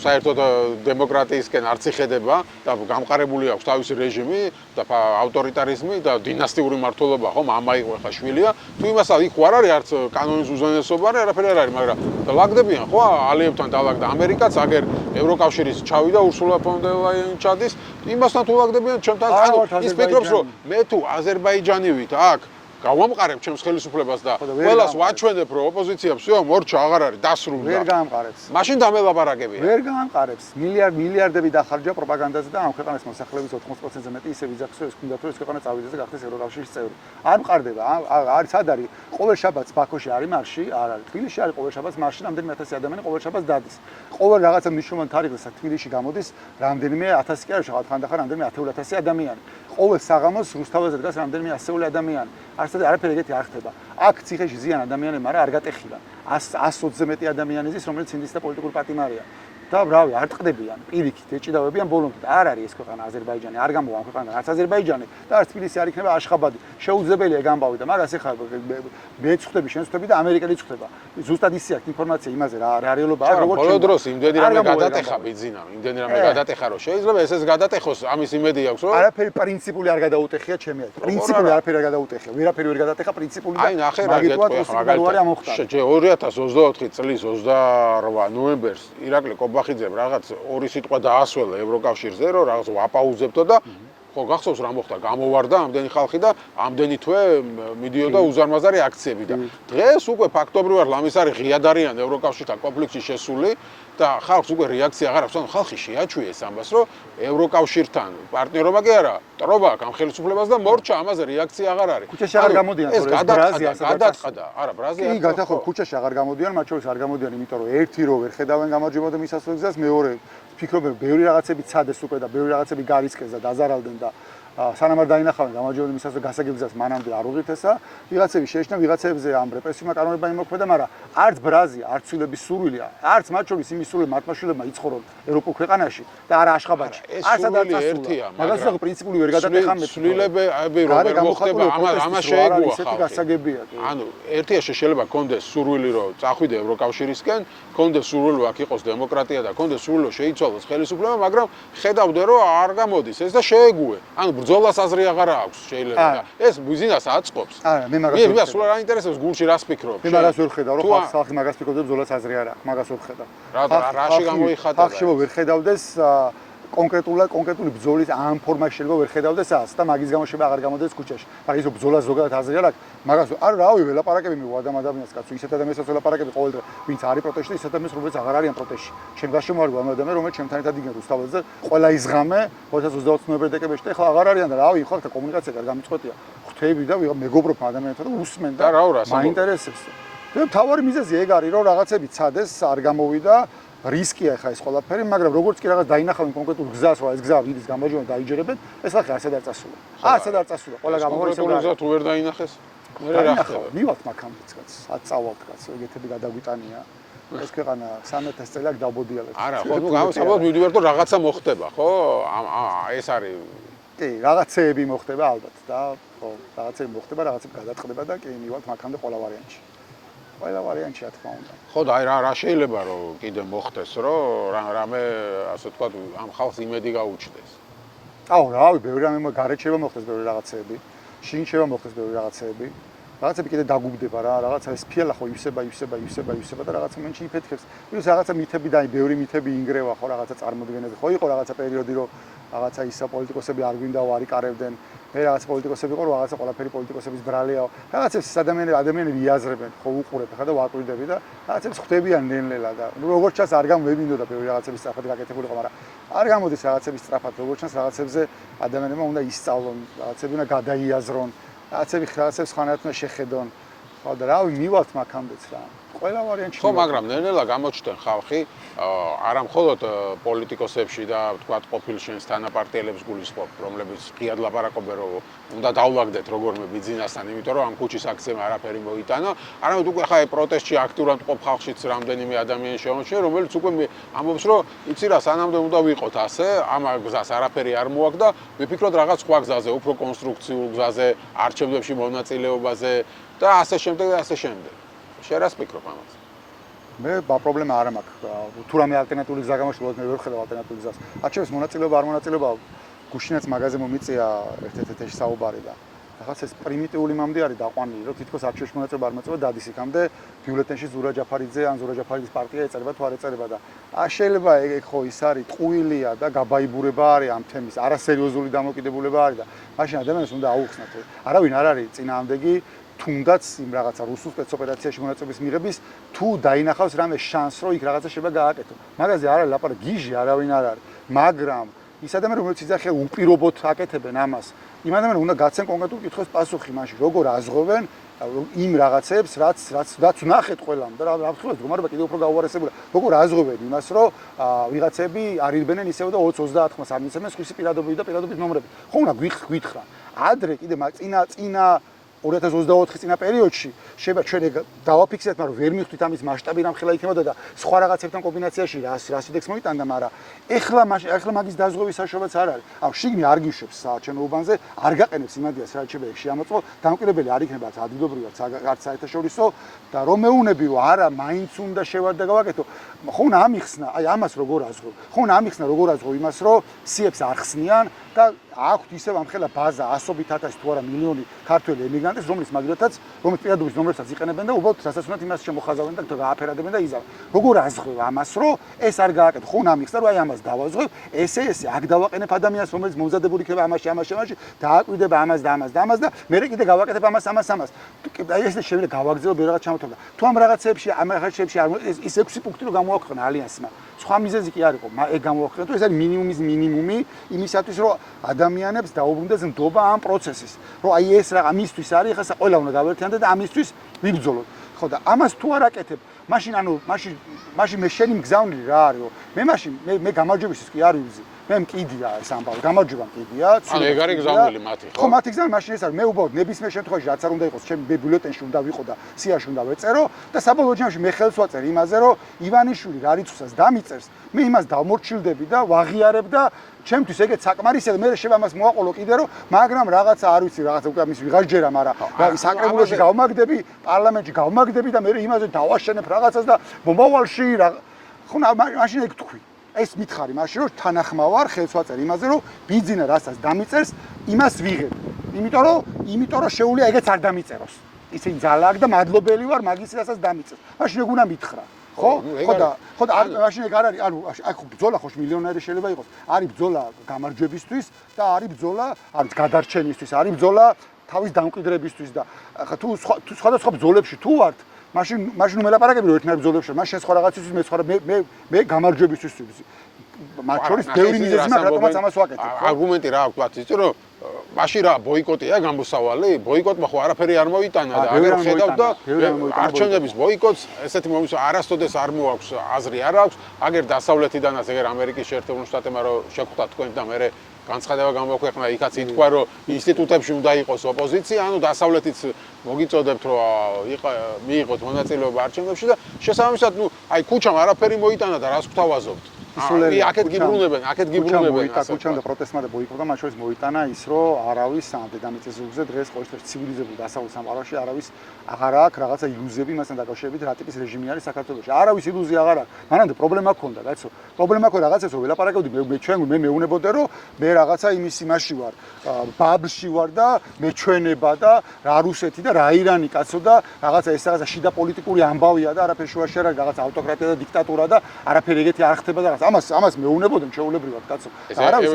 საერთოდ დემოკრატიისკენ არ ციხედება და გამყარებული აქვს თავისი რეჟიმი და ავტორიტარიზმი და დინასტიური მმართველობა ხომ ამაიღო ხა შვილია თუ იმასა იქ არ არის არც კანონის უზენაესობა არაფერი არ არის მაგრამ ლაგდებიან ხო ალიევთან დალაგდა ამერიკაც აგერ ევროკავშირის ჩავიდა ურსულა ფონ დერ ლაიენი ჩადის იმასთან თუ ლაგდებიან ჩემთან ანუ ის ფიქრობს რომ მე თუ აზერბაიჯანივით აქ გავამყარებ ჩემს ხელისუფლებას და ყველას ვაჩვენებ რომ ოპოზიცია всё მორჩა აღარ არის დასრულდა ვერ გაამყარებს მაშინ დამელაპარაკებია ვერ გაამყარებს მილიარდები დახარჯა პროპაგანდაზე და ამ ქვეყანას მოსახლეობის 80%-ზე მეტი ისე ვიძახს რომ ეს უნდა თუ ეს ქვეყანა წავიდეს და გახდეს ევროკავშირის წევრი არ მყარდება არის სად არის ყოველ შაბათს ბაქოში არის მარში არ არის თბილისში არის ყოველ შაბათს მარში რამდენიმე 1000 ადამიანი ყოველ შაბათს დადის ყოველ რაღაცა მნიშვნელოვან თარიღზე თბილისში გამოდის რამდენიმე 1000 კი არ შეხავთ ხანდახან რამდენიმე 10,000 ადამიანი ყოველ საღამოს რუსთავაზე დგას რამდენიმე 100 ადამიანი არცერთი არაფერი ეგეთი არ ხდება აქ ციხეში ზიან ადამიანებმა რა არ გატეხილა 120-ზე მეტი ადამიანი ზის რომელიც ინდის და პოლიტიკური პატიმარია და ბრავი არ ტყდებიან პირიქით ეჭიდავებიან ბოლომდე არ არის ეს ქვეყანა აზერბაიჯანი არ გამოვა ამ ქვეყანიდან არც აზერბაიჯანი და არც თბილისი არ იქნება აშხაბადი შეუძლებელია გამბავი და მაგას ეხლა მეც ხვდები შენც ხვდები და ამერიკელიც ხვდება ზუსტად ისე აქვს ინფორმაცია იმაზე რა რეალობა აქვს როგორც ბოლო დროს იმდენი რამე გადატეხა ბიძინა იმდენი რამე გადატეხა რომ შეიძლება ესეც გადატეხოს ამის იმედი აქვს რომ არაფერი პრინციპული არ გადაუტეხია ჩემი აზრით პრინციპული არაფერი არ გადაუტეხია ვერაფერი ვერ გადატეხა პრინციპული და აი ნახე რა გეტყვი მაგალითად 2024 წლის 28 ნოემბერს ირაკლი კობახიძემ რაღაც ორი სიტყვა დაასველა ევროკავშირზე რომ რაღაც ვაპაუზებთო და ხო გახსოვს რა მოხდა გამოვარდა ამდენი ხალხი და ამდენი თვე მიდიოდა უზარმაზარი აქციები და დღეს უკვე ფაქტობრივად ლამის არის ღიად არიან ევროკავშირთან კონფლიქტში შესული და ხალხს უკვე რეაქცია აღარ აქვს ანუ ხალხი შეაჩვიეს ამას რომ ევროკავშირთან პარტნიორობა კი არა ტრობა აქვს ამ ხელისუფლებას და მორჩა ამაზე რეაქცია აღარ არის ქუჩაში აღარ გამოდიან ეს გადაწყდა არა ბრაზილია კი გადახო ქუჩაში აღარ გამოდიან მათ შორის არ გამოდიან იმიტომ რომ ერთი რო ვერ ხედავენ გამარჯვება და მისასვლელ გზას მეორე ფიქრობენ ბევრი რაღაცები ცადეს უკვე და ბევრი რაღაცები გარისკეს და დაზარალდნენ და სანამ არ დაინახავენ გამარჯვებული მისასვლელ გასაგებ გზას მანამდე არ უღირთესა ვიღაცები შეეშნა ვიღაცებზე ამ რეპრესიულმა კანონებმა იმოქმედა მაგრამ არც ბრაზია არც ცვილების სურვილია არც მათ შორის იმის სურვილი მართლა შვილებმა იცხოვრონ ევროპულ ქვეყანაში და არა აშხაბადში არც ერთია მაგრამ პრინციპული ვერ გადატეხა მე ცვლილებები რომ ვერ მოხდება ამას შეეგუა ხალხი გასაგებია ანუ ერთია შეიძლება კონდეს სურვილი რომ წახვიდე ევროკავშირისკენ კონდეს სურვილი რომ აქ იყოს დემოკრატია და კონდეს სურვილი რომ შეიცვალოს ხელისუფლება მაგრამ ხედავდე რომ არ გამოდის ეს და შეეგუე ანუ ბრძოლას აზრი აღარ აქვს შეიძლება და ეს ბიზნესს აწყობს არა მე მაგას მე სულ არ აინტერესებს გულში რას ფიქრობ მე მაგას ვერ ხედავ რომ ხალხი მაგას ფიქრობს ბრძოლას აზრი არ აქვს მაგას ვერ ხედავ რაში გამოიხატა ხალხი ვერ ხედავდეს კონკრეტული ბრძოლის ამ ფორმაში შეიძლება ვერ ხედავდეს ას და მაგის გამო შეიძლება აღარ გამოდეს ქუჩაში მაგრამ ის ბრძოლას ზოგადად აზრი არ აქვს მაგას არა რავი ველაპარაკები მე ვადამ ადამიანს კაცო ისეთ ადამიანსაც ველაპარაკები ყოველდღე ვინც არის პროტესტში ისეთ ადამიანს რომელიც აღარ არიან პროტესტში ჩემ გარშემო არის ამ ადამიანები რომელიც ჩემთან ერთად იგენ რუსთაველზე ყველა ის ღამე 2020 ნოემბერ დეკემბერში და ახლა აღარ არიან და რავი ხალხთა კომუნიკაცია კარგ გამიწყვეტია ხვდები და მეგობრობ ადამიანებთან და უსმენ და მაინტერესებს და თავარი მიზეზი ეგ არის რომ რაღაცები ცადეს არ გამოვიდა რისკია ხა ეს ყველაფერი, მაგრამ როგორც კი რაღაც დაინახავენ კონკრეტულ გზას, რომ ეს გზა ვიდის გამარჯვება დაიჯერებენ, ეს ხალხი არც არ წასულა. არც არ წასულა. ყველა გამოვიდა გზა თუ ვერ დაინახეს. მე რა ხდება? მივალთ მაგამდეც კაც, ად წავალთ კაც, ეგეთები გადაგვიტანია. ეს ქვეყანა 1300 წელი აქ დაბოდიალეთ. არა, ხო, გამოსაბოთ მივიდივარ რომ რაღაცა მოხდება, ხო? ეს არის კი, რაღაცეები მოხდება ალბათ და ხო, რაღაცეები მოხდება, რაღაცები გადაწყდება და კი მივალთ მაგამდე ყველა ვარიანტში. ყველა ვარიანტი რა თქმა უნდა. ხო და აი რა შეიძლება რომ კიდე მოხდეს რომ რამე ასე ვთქვათ ამ ხალხს იმედი გაუჩნდეს. აუ რავი, ბევრი რამე გარეთ შეიძლება მოხდეს ბევრი რაღაცეები. შინ შეიძლება მოხდეს ბევრი რაღაცეები. რაღაცები კიდე დაგუბდება რა, რაღაცა ეს ფიალა ხო ივსება და რაღაცა მომენტში იფეთქებს. ვირუს რაღაცა მითები და აი ბევრი მითები ინგრევა ხო რაღაცა წარმოდგენები. ხო იყო რაღაცა პერიოდი რომ რაღაცა ისა პოლიტიკოსები არ გვინდაო არ იკარებდნენ. მე რაღაც პოლიტიკოსები ყო რაღაცა ყველაფერი პოლიტიკოსების ბრალიაო. რაღაცებს ადამიანები იაზრებენ, ხო უყურებ ხა და ვაკვირდები და რაღაცებს ხვდებიან ნელ-ნელა და როგორც ჩანს არ გამომემინდოდა ბევრი რაღაცების სწრაფად გაკეთებულიყო, მაგრამ არ გამოდის რაღაცების სწრაფად, როგორც ჩანს რაღაცებზე ადამიანებმა უნდა ისწავლონ, რაღაცები უნდა გადაიაზრონ, რაღაცებს ხანათ უნდა შეხედონ. ხო და რავი, მივალთ მაგამდეც რა. ყველა ვარიანტი ხო, მაგრამ ნელ-ნელა გამოჩნდნენ ხალხი, არა მხოლოდ პოლიტიკოსებში და ვთქვათ ყოფილ შენს თანაპარტიელებს გულისხმობ, რომლებიც ღიად ლაპარაკობენ, რომ უნდა დავლაგდეთ როგორმე ბიზნესთან, იმიტომ რომ ამ ქუჩის აქციამ არაფერი მოიტანა, არამედ უკვე ხა პროტესტში აქტიურად მყოფ ხალხშიც რამდენიმე ადამიანი შემოჩნია, რომელიც უკვე ამბობს, რომ იცი რა, სანამდე უნდა ვიყოთ ასე, ამ გზას არაფერი არ მოაქვს და ვიფიქროთ რაღაც სხვა გზაზე, უფრო კონსტრუქციულ გზაზე, არჩევნებში მონაწილეობაზე და ასე შემდეგ და ასე შემდეგ. შენ რას ფიქრობ ამაზე? მე პრობლემა არ მაქვს. თუ რამე ალტერნატიული გზა გამოშლოთ, მე ვერ ხედავ ალტერნატიული გზას. არჩევის მონაწილეობა არ მონაწილეობა გუშინაც მაგაზე მომიწია ერთ-ერთი საუბარი და რაღაც ეს პრიმიტიული მამდე არის დაყვანილი, რომ თითქოს არჩევის მონაწილეობა არ მოწევა დადის იქამდე ბიულეტენში ზურა ჯაფარიძე ან ზურა ჯაფარიძის პარტია ეწერება თუ არ ეწერება და შეიძლება ეგ ხო ის არის ტყუილია და გაბაიბურება არის ამ თემის, არასერიოზული დამოკიდებულება არის და მაშინ ადამიანს უნდა აუხსნათ. არავინ არ არის წინააღმდეგი თუნდაც იმ რაღაცა რუსულ სპეცოპერაციაში მონაწილეობის მიღების თუ დაინახავს რამე შანსს რომ იქ რაღაცა შეიძლება გააკეთო. მაგაზე არ არის ლაპარაკი, გიჟი არავინ არ არის, მაგრამ ის ადამიანი რომელიც იძახე უპირობოდ აკეთებენ ამას, იმ ადამიანს უნდა გაცენ კონკრეტულ კითხვის პასუხი მაშინ, როგორ აზღვევენ იმ რაღაცებს, რაც ნახეთ ყველამ და რა ვთქვათ, რომარება კიდევ უფრო გაუარესებულა. როგორ აზღვევენ იმას, რომ ვიღაცები არიბენენ ისევ და 20-30 ხმას არ მიცემენ სხვისი პირადობები და პირადობის ნომრები. ხო უნდა გვითხრა. ადრე კიდე წინა 2024 წინა პერიოდში შეიძლება ჩვენ დავაფიქსირებთ, მაგრამ ვერ მივხვდით ამის მასშტაბი რამხელა იქნებოდა და სხვა რაღაცებთან კომბინაციაში რას იდექს მოიტანდა, მაგრამ ეხლა მაგის დაზღვევის საშუალებაც არ არის. ამ შიგნი არ გიშვებს საარჩევნო უბანზე, არ გაყენებს იმადიას რაც შეიძლება შეამოწმო, დამკვირვებელი არ იქნება ადგილობრივად, არც საერთაშორისო და რომ მეუნებიო, არა, მაინც უნდა შევარდა გავაკეთო. ხო უნდა ამიხსნა, აი ამას როგორ აზღვევ. ხო უნდა ამიხსნა როგორ აზღვევ იმას, რომ სიებს არ ხსნიან და აქვთ ისევ ამხელა ბაზა 100.000 თუ არა მილიონი ქართველი ემიგრანტის, რომლის პირადობის ნომრებსაც იყენებენ და უბრალოდ რასაც უნდათ იმას შემოხაზავენ და გააფერადებენ და იზავენ. როგორ აზღვევ ამას, რომ ეს არ გააკეთო? ხო უნდა ამიხსნა, რომ აი ამას დავაზღვევ, ესე აქ დავაყენებ ადამიანს, რომელიც მომზადებული იქნება ამაში, დააკვირდება ამას და მე კიდე გავაკეთებ ამას. აი ეს შეიძლება გავაგზავნო რაღაც ჩამოთვალა. თუ ამ რაღაცებში ის 6 პუნქტი რომ გამოაქვეყნა ალიანსმა. სხვა მიზეზი კი არ იყო, ეგ გამოაქვეყნა, თუ ეს არის მინიმუმის მინიმუმი იმისათვის, რომ ადამიანებს დაუბრუნდეს ნდობა ამ პროცესის. რომ აი ეს რა ამისთვის არის, ხა ყველა უნდა გავერთიანდეს და ამისთვის ვიბრძოლოთ. ხო და ამას თუ არ აკეთებ, მაშინ მე შენი მგზავნილი რა არის? მე გამარჯვებისთვის კი არ ვიბრძი. მე მკიდია ეს ამბავი, გამარჯვება მკიდია. ანუ ეგ არის გზავნილი მათი, ხო? ხო, მათი გზავნილი მაშინ ეს არის. მე უბრალოდ ნებისმიერ შემთხვევაში რაც არ უნდა იყოს, ჩემი ბიულეტენში უნდა ვიყო და სიაში უნდა ვეწერო და საბოლოო ჯამში მე ხელს ვაწერ იმაზე, რომ ივანიშვილი რა რიცხვსაც დამიწერს, მე იმას დავმორჩილდები და ვაღიარებ და ჩემთვის ეგეც საკმარისია და მე შეიძლება ამას მოაყოლო კიდე რომ მაგრამ რაღაცა არ ვიცი რაღაცა უკვე ამის ვიღაჯერა მაგრამ საკრებულოში გავმაგდები პარლამენტში გავმაგდები და მე იმაზე დავაშენებ რაღაცას და მომავალში ხო მაშინ ეგ თქვი ეს მითხარი მაშინ რომ თანახმავარ ხელს ვაწერ იმაზე რომ ბიძინა რასაც დამიწერს იმას ვიღებ იმიტომ რომ შეუძლია ეგეც არ დამიწეროს ისინი ძალა აქვს და მადლობელი ვარ მაგის რასაც დამიწერს მაშინ ეგ უნდა მითხრა ხო და მაშინ ეგ არ არის ანუ აქ ბრძოლა ხო მილიონერი შეიძლება იყოს არის ბრძოლა გამარჯვებისთვის და არის ბრძოლა არის გადარჩენისთვის არის ბრძოლა თავის დამკვიდრებისთვის და თუ სხვადასხვა ბრძოლებში თუ ვართ მაშინ მელაპარაკები რომ ერთნაირ ბრძოლებში მაშინ სხვა რაღაცისთვის მე გამარჯვებისთვის ვიბრძი მათ შორის ბევრი მიზეზი მაქვს რატომაც ამას ვაკეთებ არგუმენტი რა აქვს თქვათ იცი რომ მაშინ რა ბოიკოტია გამოსავალი ბოიკოტმა ხო არაფერი არ მოიტანა და აგერ ხედავთ და არჩევნების ბოიკოტს ესეთი მომის არასოდეს არ მოაქვს აზრი არ აქვს აგერ დასავლეთიდანაც ეგერ ამერიკის შეერთებული შტატებმა რომ შეხვდათ თქვენ და მე განცხადება გამოქვეყნა იქაც ითქვა რომ ინსტიტუტებში უნდა იყოს ოპოზიცია ანუ დასავლეთიც მოგიწოდებთ რომ მიიღოთ მონაწილეობა არჩევნებში და შესაბამისად ნუ აი ქუჩამ არაფერი მოიტანა და რას გვთავაზობთ აქეთ გიბრუნებენ კუჩამ და პროტესტმა და ბოიკოტმა მათ შორის მოიტანა ის რომ არავის ამ დედამიწის ზურგზე დღეს ყოველთვის ცივილიზებულ დასავლეთ სამყაროში არავის აღარ აქვს რაღაცა ილუზიები მასთან დაკავშირებით რა ტიპის რეჟიმი არის საქართველოში არავის ილუზია აღარ აქვს მანამდე პრობლემა ჰქონდა კაცო პრობლემა ჰქონდა რაღაცას რომ ველაპარაკებდი მე მეუნებოდე რომ მე რაღაცა იმაში ვარ ბაბლში ვარ და მეჩვენება და რა რუსეთი და რა ირანი კაცო და რაღაცა ეს რაღაცა შიდა პოლიტიკური ამბავია და არაფერი შუაში არ არის რაღაცა ავტოკრატია და დიქტატურა და არაფერი ეგეთი არ ხდება და ამას მეუნებოდნენ ჩეულებრივად კაცო არავის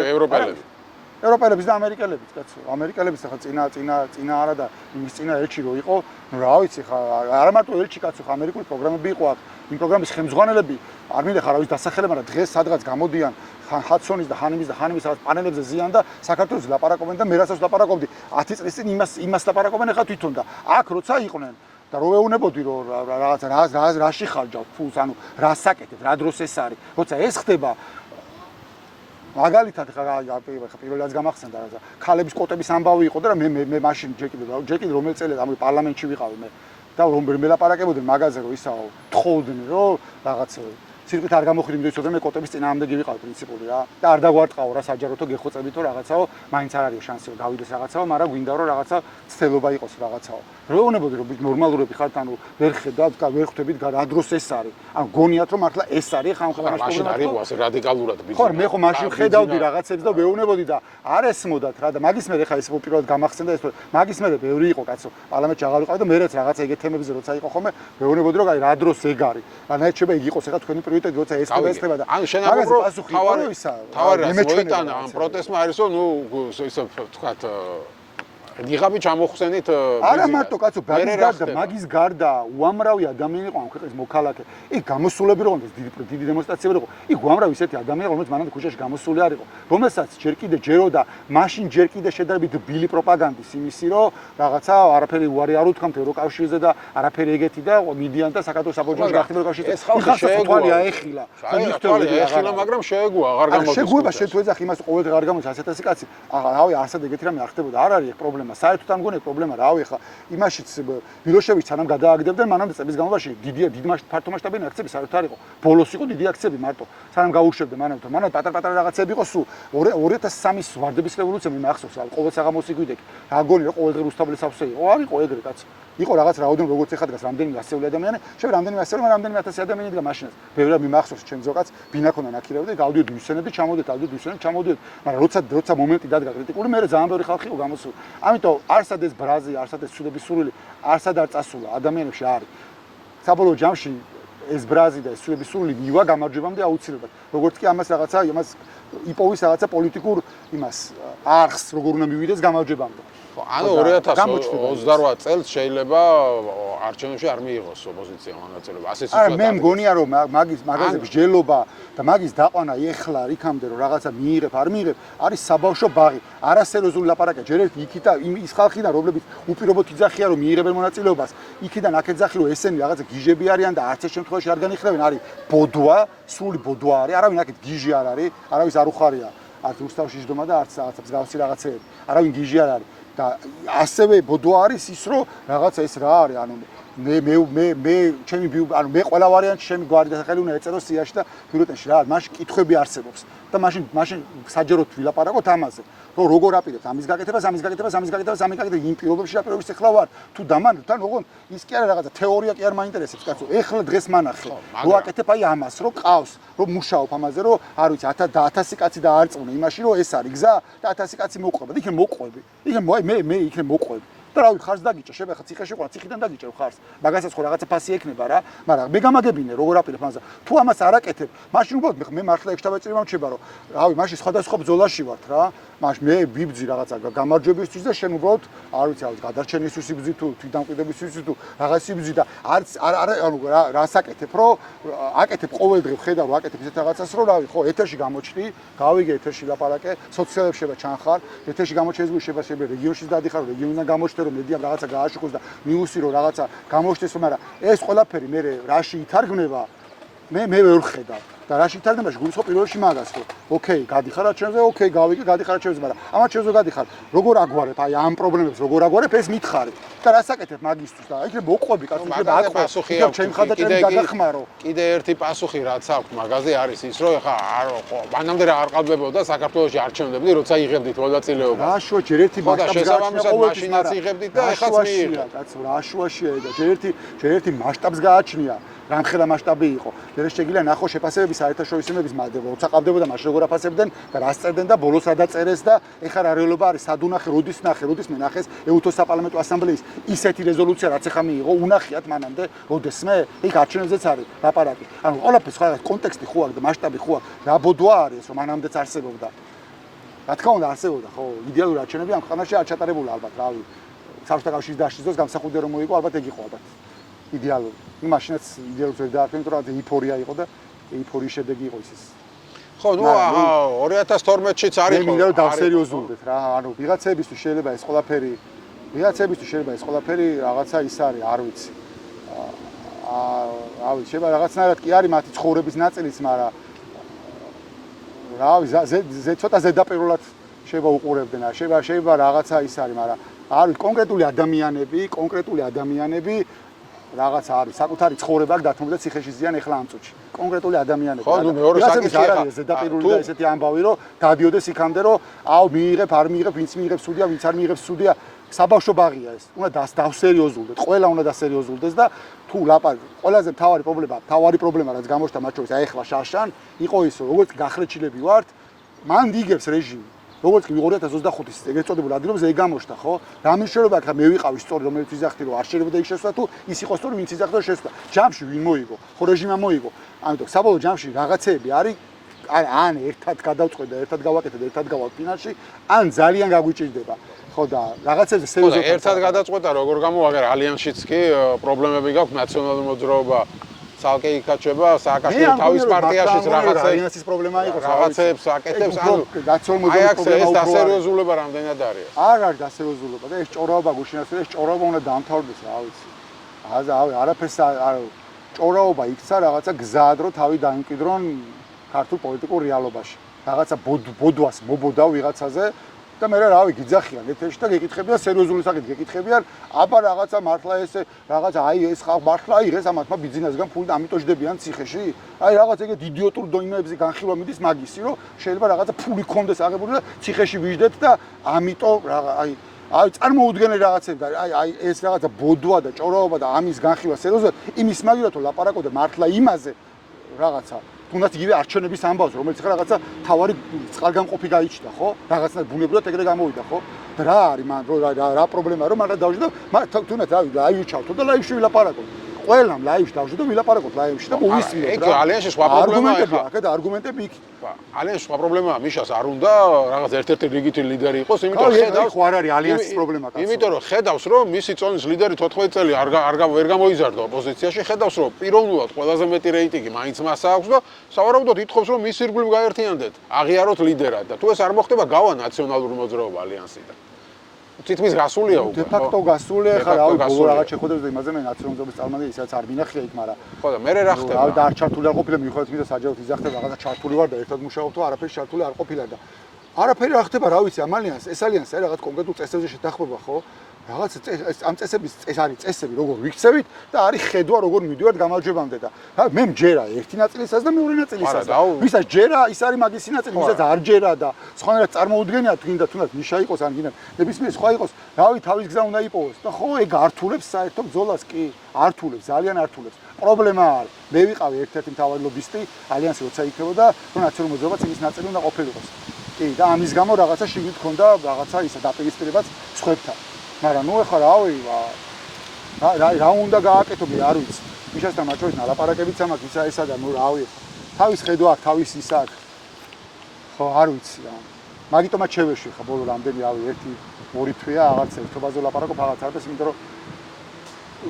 ევროპელების და ამერიკელებიც კაცო ამერიკელებიც ხა წინა არა და იმის წინა ელჩი რო იყო ნუ რა ვიცი ხა არა მარტო ელჩი კაცო ხა ამერიკული პროგრამები იყო აქ იმ პროგრამის ხელმძღვანელები არ მინდა ხარ არავის დასახელება მაგრამ დღეს სადღაც გამოდიან ჰადსონის და ჰანიმის რაღაც პანელებზე ზიან და საქართველოს ლაპარაკობენ და მე რასაც ლაპარაკობდი 10 წლის წინ იმას ლაპარაკობენ ახლა თვითონ და აქ როცა იყვნენ და რო ეუნებოდი რომ რაღაცა რაში ხარჯავ ფულს ანუ რას აკეთებ რა დროს ეს არის როცა ეს ხდება მაგალითად ხა პირველი რაც გამახსენდა რაღაცა ქალების კოტების ამბავი იყო და მე მაშინ ჯერ კიდე რომელ წელს ამ პარლამენტში ვიყავი მე და რომ მელაპარაკებოდნენ მაგაზე რომ ისაო თხოვდნენ რომ რაღაც სიტყვით არ გამოხდი იმდენ ცოტა მე კოტების წინააღმდეგი ვიყავ პრინციპული რა და არ დაგვარტყაო რა საჯაროთო გეხოცებითო რაღაცაო მაინც არ არის შანსი რომ გავიდეს რაღაცაო მაგრამ გვინდა რომ რაღაცა ცდელობა იყოს რაღაცაო რეუნებოდი რომ ნორმალურები ხართ ანუ ვერ ხედავთ ვერ ხვდებით რა დროს ეს არის ანუ გონიათ რომ მართლა ეს არის ხან მაგრამ მაშინ არ იყო ასე რადიკალურად ბიზნესი ხო მე ხო მაშინ ხედავდი რაღაცებს და ვეუნებოდი და არ ესმოდათ რა და მაგის მერე ხა ეს უპირველად გამახსენდა ეს მაგის მერე ბევრი იყო კაცო პარლამენტში აღარ ვიყავი და მეც რაღაცა ეგეთ თემებზე როცა იყო ხოლმე ვეუნებოდი რომ აი რა დროს ეგ არის ანუ შეიძლება იგი იყოს ახლა თქვენი პრიორიტეტი როცა ესწრება და ანუ შენაგებრო თავარი მოიტანა ამ პროტესტმა არის რომ ნუ ისე ვთქვათ დიღაბი ჩამოხსენით არა მარტო კაცო მაგის გარდა უამრავი ადამიანი იყო ამ ქვეყნის მოქალაქე იქ გამოსულები რომ დიდი დემონსტრაციები იყო იქ უამრავი ისეთი ადამიანი რომელიც მანამდე ქუჩაში გამოსული არ იყო რომელსაც ჯერ კიდე მაშინ ჯერ კიდე შედარებით ბილი პროპაგანდის იმისი რომ რაღაცა არაფერი უარი არ უთქვამთ ევროკავშირზე და არაფერი ეგეთი და მიდიან და საქართველოს საბჭოთა გახდება ევროკავშირზე ეს ხალხი შეეგუა აეხილა აეხილა მაგრამ შეეგუა აღარ გამოდის შეეგუება შენ თუ ეძახ იმას ყოველდღე არ გამოდის 100,000 კაცი რავი ასად ეგეთი რამე არ ხდებოდა არ არის პრობლემა საერთოდ ამ გონე პრობლემა რავი ხა იმაშიც მილოშევიჩ სანამ გადააგდებდნენ მანამდე წების განმავლობაში დიდი ფართო მასშტაბიანი აქციები საერთოდ არ იყო ბოლოს იყო დიდი აქციები მარტო სანამ გაუშვებდნენ მანამდე პატარ-პატარა რაღაცები იყო სულ 2003-ის ვარდების რევოლუცია მე მახსოვს ყოველ საღამოს იგვიდნენ რა გონი რომ ყოველდღე რუსთაველის სავსე იყო არ იყო ეგრე კაც იყო რაღაც რაოდენობა როგორც ეხა დგას რამდენიმე ასეული ადამიანი შეიძლება რამდენიმე ასეული მაგრამ რამდენიმე 1000 ადამიანი დგა მაშინაც ბევრად მიმახსოვს ჩემ ზოგადად ბინაქონდა ნაკირავდი გავდიოდი ვისენები ჩამოდიოდი მაგრამ როცა მომენტი დადგა კრიტიკული მე ძალიან ბევრი ხალხი იყო გამოსული ამიტომ არსად ეს ბრაზი არსად ეს ცუდების სურვილი არსად არ წასულა ადამიანებში არის საბოლოო ჯამში ეს ბრაზი და ეს ცუდების სურვილი მივა გამარჯვებამდე აუცილებლად როგორც კი ამას იპოვის რაღაცა პოლიტიკურ იმას არხს როგორ უნდა მივიდეს გამარჯვებამდე ანუ 2028 წელს შეიძლება არჩევნებში არ მიიღოს ოპოზიცია მონაწილეობა. ასეც არა მე მგონია რომ მაგაზე მსჯელობა და მაგის დაყვანა ეხლა იქამდე რომ რაღაცა მიიღებ არ მიიღებ არის საბავშვო ბაღი. არასერიოზული ლაპარაკია. ჯერ ერთი იქით ის ხალხიდან რომლებიც უპირობოდ იძახიან რომ მიიღებენ მონაწილეობას, იქიდან აქ ეძახი რომ ესენი რაღაცა გიჟები არიან და არც ერთ შემთხვევაში არ განიხილავენ, არის ბოდვა, სრული ბოდვა არის. არავინ აქეთ გიჟი არ არის, არავის არ უხარია. არც რუსთავში ჯდომა და არც რაღაცა მსგავსი რაღაცეები. არავინ გიჟი არ არის. და ასევე ბოდვა არის ის რომ რაღაცა ეს რა არის ანუ მე ჩემი ანუ მე ყველა ვარიანტი ჩემი გვარი დასახელი უნდა ეწეროს სიაში და ბიურეტენში რა არის მაშინ კითხვები არსებობს და მაშინ საჯაროდ ვილაპარაკოთ ამაზე რომ როგორ აპირებთ ამის გაკეთებას იმ პირობებში რა პირობებში ახლა ვარ თუ დამანთან ოღონდ ის კი არა რაღაცა თეორია კი არ მაინტერესებს კაცო ეხლა დღეს მანახე რო აკეთებ აი ამას რო ყავს რომ მუშაობ ამაზე რომ არ ვიცი 1000 კაცი და არწმუნე იმაში რომ ეს არის გზა და 1000 კაცი მოყვება და იქ მოყვები მე იქ მოყვები და რავი ხარს დაგიჭა შეიძლება ხა ციხეში ყვა ციხიდან დაგიჭერ ხარს მაგასაც ხო რაღაცა ფასი ექნება რა მაგრამ მე გამაგებინე როგორ აპირებ ამაზე თუ ამას არ აკეთებ მაშინ უბრალოდ მე მართლა ეგ შტაბეწრი მომჩება რომ რავი მაშინ სხვადასხვა ბრძოლაში ვართ რა მაშინ მე ვიბძი რაღაცა გამარჯვებისთვის და შენ უბრალოდ არ ვიცი გადარჩენისთვის იბძი თუ თვითდამკვიდრებისთვის თუ რაღაც იბძი და არც ანუ რას აკეთებ რომ აკეთებ ყოველდღე ხედავ რომ აკეთებ ისეთ რაღაცას რომ რავი ხო ეთერში გამოჩნდი გავიგე ეთერში ლაპარაკე სოციალებში შეება ჩანხარ ეთერში გამოჩენს შეიძლება რეგიონშიც დადიხარ რეგიონიდან გამოჩნდე რომ მედიამ რაღაცა გააშუქოს და ნიუსი რომ რაღაცა გამოჩნდეს მაგრამ ეს ყველაფერი მე რაში ითარგმნება მე ვერ ხედავ და რაში ითარგმნება გულს ხო პირველში მაგას ხო ოკეი გადიხარ არჩევნებზე ოკეი გავიგე გადიხარ არჩევნებზე მაგრამ ამ არჩევნებზე გადიხარ როგორ აგვარებ აი ამ პრობლემებს როგორ აგვარებ ეს მითხარი და რას აკეთებ მაგისთვის და იქნებ მოყვები კაცო იქნებ აკყვე იქნებ ჩემ ხადაჭერი გადახმარო კიდე ერთი პასუხი რაც აქვს მაგაზე არის ის რომ ეხა მანამდე რა არ ყალბებოდა საქართველოში არჩევნები როცა იღებდით მონაწილეობას რა შუა ჯერ ერთი მასშტაბს მაშინაც იღებდით და ეხაც მიიღეთ კაცო რა შუაშია და ჯერ ერთი მასშტაბს გააჩნია რამხელა მასშტაბი იყო და შეიძლება ნახო შეფასებები საერთაშორისოების მადლობა როცა ყავდებოდა მას როგორ აფასებდნენ და რას წერდნენ და ბოლოს რა დაწერეს და ეხლა რა რეალობა არის სად უნახე როდის მე ნახეს ეუთოს საპარლამენტო ასამბლეის ისეთი რეზოლუცია რაც ეხლა მიიღო უნახიათ მანამდე როდესმე იქ არჩევნებზეც არის ლაპარაკი ანუ ყველაფერს ხო კონტექსტი ხო აქვს და მასშტაბი ხო აქვს რა ბოდვა არის რომ მანამდეც არსებობდა რა თქმა უნდა არსებობდა ხო იდეალური არჩევნები ამ ქვეყანაში არ ჩატარებულა ალბათ რავი საბჭოთა კავშირის დაშლის დროს გამსახურდია რომ მოიყო ალბათ ეგ იყო ალბათ იდეალური მაშინაც იდეალურად ვერ დაარჩენ თუ რა ეიფორია იყო და ეიფორიის შედეგი იყო ის ხო ნუ 2012-შიც არ იყო მე მინდა რომ დავსერიოზულდეთ რა ანუ ვიღაცებისთვის შეიძლება ეს ყველაფერი რაღაცა ის არის არ ვიცი რავი შეიძლება რაღაცნაირად კი არის მათი ცხოვრების ნაწილიც მაგრამ რავი ცოტა ზედაპირულად შეიძლება უყურებდნენ შეიძლება რაღაცა ის არის მაგრამ არის კონკრეტული ადამიანები რაღაცა არის საკუთარი ცხოვრება აქ დათმობ და ციხეში ზიან ეხლა ამ წუთში კონკრეტული ადამიანები ხო ნუ მეორე საკითხი არის ზედაპირული და ესეთი ამბავი რომ დადიოდეს იქამდე რომ აუ მიიღებ არ მიიღებ ვინც მიიღებს სუდია ვინც არ მიიღებს სუდია საბავშვო ბაღია ეს უნდა დავსერიოზულდეთ ყველა უნდა დასერიოზულდეს და თუ ყველაზე მთავარი პრობლემა რაც გამოჩნდა მათ შორის აი ეხლა შაშან იყო ის რომ როგორც გახრეჩილები ვართ მან იგებს რეჟიმი როგორც კი 2025 წელს ეგრეთ წოდებული ადგილებზე ეგ გამოჩნდა ხო რა მნიშვნელობა აქვს მე ვიყავი სწორი რომელიც ვიზახდი რომ არ შეიძლება ის შესვლა თუ ის იყო სწორი ვინც იზახდა შესვლა ჯამში ვინ მოიგო ხო რეჟიმა მოიგო ამიტომ საბოლოო ჯამში რაღაცეები არის ან ერთად გადავწყვეტ და ერთად გავაკეთებ ერთად გავალ ფინალში ან ძალიან გაგვიჭირდება ხო და რაღაცებზე სერიოზულად ერთად გადაწყვეტა როგორ გამოვაგერ ალიანსშიც კი პრობლემები გაქვს ნაციონალური მოძრაობა ცალკე იქაჩება სააკაშვილი თავის პარტიაშიც ალიანსის პრობლემა იყო რაღაცებს აკეთებს ანუ ნაციონალური მოძრაობა ეს დასერიოზულება რამდენად არის არ არის დასერიოზულება და ეს ჭორაობა გუშინაც ეს ჭორაობა უნდა დამთავრდეს რა ვიცი არაფერს ჭორაობა იქცა რაღაცა გზად რომ თავი დაიმკვიდრონ ქართულ პოლიტიკურ რეალობაში რაღაცა ბოდვას მობოდა ვიღაცაზე და მე რავი გიძახიან ეთერში და გეკითხებიან სერიოზული საკითხი გეკითხებიან აბა რაღაცა მართლა ეს რაღაცა აი ეს ხალხ მართლა აიღეს ამათმა ბიზნესგან ფული და ამიტომ ჯდებიან ციხეში აი რაღაც ეგეთ იდიოტურ დოიმეებზე განხილვა მიდის მაგისი რომ შეიძლება რაღაცა ფული კონდეს აღებული და ციხეში ვიждეთ და ამიტომ აი წარმოუდგენელი რაღაცები და აი ეს რაღაცა ბოდვა და ჭორაობა და ამის განხილვა სერიოზულად იმის მაგივრად რომ ლაპარაკობდა მართლა იმაზე რაღაცა თუნდაც იგივე არჩევნების ამბავს რომელიც ხა რაღაცა თავარი წყალგამყოფი გაიჩნდა ხო რაღაცა ბუნებრივად ეგრე გამოვიდა ხო და რა არის მან რა პრობლემაა რომ მან დავжды და თუნდაც ლაივი ჩავთო და ლაივში ვილაპარაკო ყველამ ლაივში დავжды და ვილაპარაკოთ ლაივში და მოვისმინოთ რა ალიანსში სხვა პრობლემაა ხა აქ და არგუმენტები იქ ალიანსში სხვა პრობლემაა მიშას არ უნდა რაღაც ერთ-ერთი რიგითი ლიდერი იყოს იმიტომ რომ ხედავს ხო არ არის ალიანსის პრობლემა კაცო იმიტომ რომ ხედავს რომ მისი წონის ლიდერი 14 წელი ვერ გამოიზარდა ოპოზიციაში ხედავს რომ პიროვნულად ყველაზე მეტი რეიტინგი მაინც მას აქვს და სავარაუდოდ ითხოვს რომ მის ირგვლივ გაერთიანდეთ აღიაროთ ლიდერად და თუ ეს არ მოხდება გავა ნაციონალური მოძრაობა ალიანსიდან თითქმის გასულია უკვე. დე ფაქტო გასულია, ხა რავი, ბოლო რაღაც შეხვედრებს და იმაზე მე ნაციონალური მოძრაობის წარმომადგენელი ისაც არ მინახია იქ, მაგრამ ხო და მე რა ხდება? და არ ჩართული არ ყოფილა მიუხედავად იმისა, საჯაროდ იზახტება რაღაცა ჩართული ვარ და ერთად მუშაობთ, არაფერი ჩართული არ ყოფილა და არაფერი არ ხდება, რა ვიცი, ამ ალიანსს, ეს ალიანსი არის რაღაც კონკრეტულ წესებზე შეთანხმება, ხო? რაღაც ამ წესების ეს არის წესები, როგორ ვიქცევით და არის ხედვა, როგორ მივიდივართ გამარჯვებამდე და მე მჯერა ერთი ნაწილისას და მეორე ნაწილისას. ვისაც ჯერა, ის არის მაგისი ნაწილი, ვისაც არ ჯერა და სხვანაირად წარმოუდგენია თუნდა თუნდაც ნიშა იყოს ან გინდა ნებისმიერ სხვა იყოს, რავი, თავის გზა უნდა იპოვოს და ხო, ეგ ართულებს საერთო ბრძოლას კი, ართულებს, ძალიან ართულებს. პრობლემა არის. მე ვიყავი ერთ-ერთი მთავარი ლობისტი ალიანსი როცა იქნებოდა, რომ ნაციონალური მოძრაობაც იმის ნაწილი უნდა ყოფილიყოს. კი, და ამის გამო რაღაცა შიგნით ქონდა რაღაცა ისა დაპირისპირებაც სხვებთან. მაგრამ ნუ ახლა რავი რა უნდა გააკეთო მე არ ვიცი მიშასთან მათ შორის ნალაპარაკებიც ამაქვს ისა ესა და ნუ რავი თავის ხედვა აქვს თავის ისა აქვს ხო არ ვიცი რა მაგიტომაც შევეშვი ხა ბოლო რამდენი რავი 1-2 თვეა აღარც ერთობაზე ლაპარაკობ აღარც არის იმიტომ რომ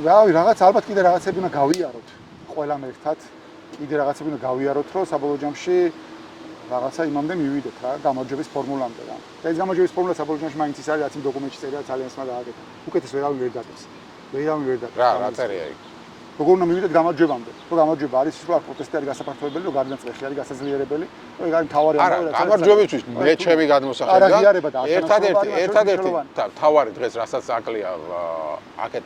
რავი რაღაც ალბათ კიდე რაღაცები უნდა გავიაროთ ყველამ ერთად კიდე რაღაცები უნდა გავიაროთ რომ საბოლოო ჯამში რაღაცა იმამდე მივიდეთ რა გამარჯვების ფორმულამდე რა. და ეს გამარჯვების ფორმულა საბოლოო ჯამში მაინც ის არის რაც იმ დოკუმენტში წერია ალიანსმა დააკეთა. უკეთეს ვერავინ ვერ დაგეს. ვერავინ ვერ დაგეს. რა წერია იქ? როგორ უნდა მივიდეთ გამარჯვებამდე? რომ გამარჯვება არის ის რომ პროტესტი არის გასაფართოებელი, რომ გარდაცვლილი არის გასაძლიერებელი. ეგ არის მთავარი ამბავი. გამარჯვებისთვის მე ჩემი გადმოსახედა. ერთადერთი მთავარი დღეს რასაც აკლია აქეთ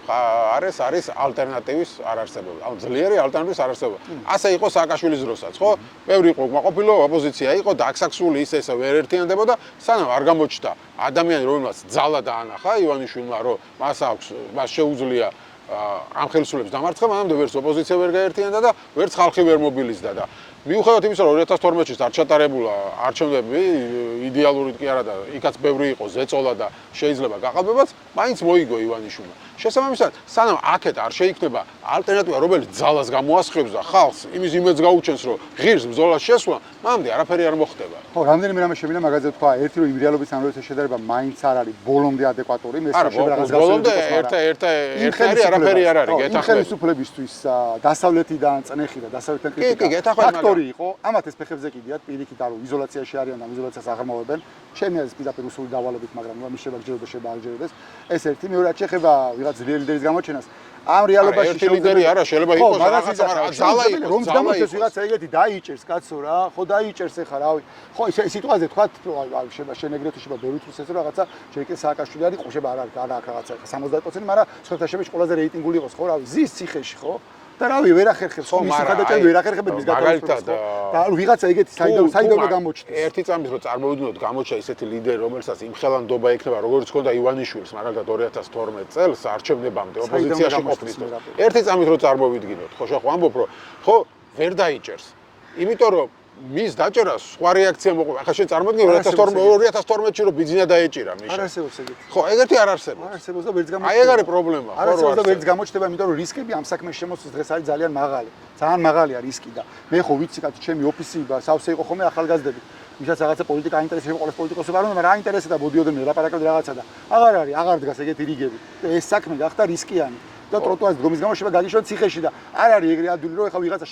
არის ალტერნატივის არარსებობა. ანუ ძლიერი ალტერნატივის არარსებობა. ასე იყო სააკაშვილის დროსაც, ხო? ბევრი იყო კმაყოფილო, ოპოზიცია იყო და აქსაქსული ისე ვერ ერთიანდებოდა, სანამ არ გამოჩნდა ადამიანი, რომელსაც ძალა დაანახა ივანიშვილმა, რომ მას შეუძლია ამ ხელისუფლების დამარცხება, მანამდე ვერც ოპოზიცია ვერ გაერთიანდა და ვერც ხალხი ვერ მობილიზდა და მიუხედავად იმისა, რომ 2012 წელს არ ჩატარებულა არჩევნები, იდეალური კი არა და იქაც ბევრი იყო ზეწოლა და შეიძლება გაყალბებაც, მაინც მოიგო ივანიშვილმა. შესაბამისად, სანამ აქეთ არ შეიქმნება ალტერნატივა, რომელიც ძალას გამოასხებს და ხალხს იმის იმედს გაუჩენს, რომ ღირს ბრძოლას შესვლა, მანამდე არაფერი არ მოხდება. ხო, რამდენიმე რამე შემიძლია მაგაზე თქვა, ერთი რომ იმ რეალობის ანალიზის შედარება მაინც არ არის ბოლომდე ადეკვატური, მე შეიძლება რაღაც ბოლომდე ერთი არაფერი არ არის, გეთახმებით. ხელისუფლებისთვის დასავლეთიდან წნეხი და დასავლეთიდან კი, გეთახმებით, ორი იყო, ამათ ეს ფეხებზე კიდიათ, პირიქით არ იზოლაციაში არიან და იზოლაციას აღარ ჩემი აზრით პირდაპირ რუსული დავალებით, მაგრამ ნუ ამის შეგვაგჯერებდეს, შეგვაგჯერებდეს. ეს ერთი, მეორე რაც შეეხება ვიღაც ძლიერი ლიდერის გამოჩენას, ამ რეალობაში ერთი ლიდერი არა, შეიძლება იყოს რაღაცა, მაგრამ ძალა იყოს, რომ გამოჩენს ვიღაცა ეგეთი დაიჭერს კაცო რა, ხო დაიჭერს ეხა რავი. ხო ეს სიტყვაზე თქვა, შეიძლება შენეგრეთო შეიძლება ბევრი თვლის ეს რაღაცა, შეიძლება კი სააკაშვილი არის, ხო შეიძლება არ აქვს რაღაცა 70%, მაგრამ სხვადასხვა ყველაზე რეიტინგული იყოს, ხო რავი, ზის ციხეში, ხო? და რავი, ვერ ახერხებს ხო მის ხადაჭერს ვერ ახერხებს მის მაგალითად და ვიღაცა ეგეთი საიდანვე გამოჩნდეს. ერთი წამით რომ წარმოვიდგინოთ გამოჩა ისეთი ლიდერი, რომელსაც იმხელანდობა ექნება, როგორც ჰქონდა ივანიშვილს, მაგალითად 2012 წელს არჩევნებამდე ოპოზიციაში ყოფნის. ერთი წამით რომ წარმოვიდგინოთ, ხო შეხო ამბობ რომ ხო ვერ დაიჭერს. იმიტომ რომ მის დაჭერას სხვა რეაქცია მოყვა. ახლა შენ წარმოვიდგინე 2012-ში რომ ბიძინა დაეჭირა მიშა. არ არსებობს ეგეთი. ხო, ეგეთი არ არსებობს. არ არსებობს და ვერც გამოჩნდება. აი ეგ არის პრობლემა, ხო? არ არსებობს და ვერც გამოჩნდება, იმიტომ რომ რისკები ამ საქმეს შემოსვლის დღეს არის ძალიან მაღალი. ძალიან მაღალია რისკი და მე ხო ვიცი კაცო, ჩემი ოფისი სავსე იყო ხოლმე ახალგაზრდები. ვისაც რაღაცა პოლიტიკა აინტერესებს, ყოველს პოლიტიკოსები არ უნდა, მაგრამ აინტერესებდა ბოდიოდენ ლაპარაკობდნენ რაღაცა და აღარ დგას ეგეთი რიგები. ეს საქმე გახდა რისკიანი. და ტროტუარის დგომის გამო შეიძლება გაგიშვა ციხეში და არ არის ეგრე ადვილი რომ ეხლა ვიღაცა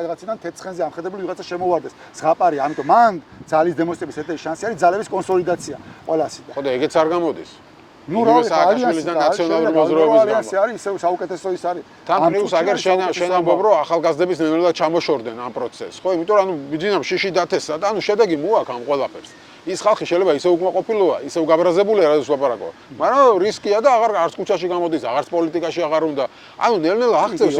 რაღაციდან თეთრცხენზე ამხედებული ვიღაცა შემოვარდეს. ზღაპარია, ამიტომ მან ძალის დემონსტრების ერთ-ერთი შანსი არის ძალების კონსოლიდაცია ყველასი და. ხო და ეგეც არ გამოდის. ნუ რა სააკაშვილის და ნაციონალური მოძრაობის გამო. არის ისე საუკეთესო ის არის. თან პლუს აგერ შენ ამბობ რომ ახალგაზრდების ნელ-ნელა ჩამოშორდნენ ამ პროცესს. ხო, იმიტომ რომ ანუ ბიძინამ შიში დათესა და ანუ შედეგი მოაქვს ამ ყველაფერს. ის ხალხი შეიძლება ისე უკმაყოფილოა, ისე უგაბრაზებულია, რადგან ვაპარაკო. მაგრამ რისკია და არც ქუჩაში გამოდის, არც პოლიტიკაში აღარ უნდა. ანუ ნელ-ნელა აღწევს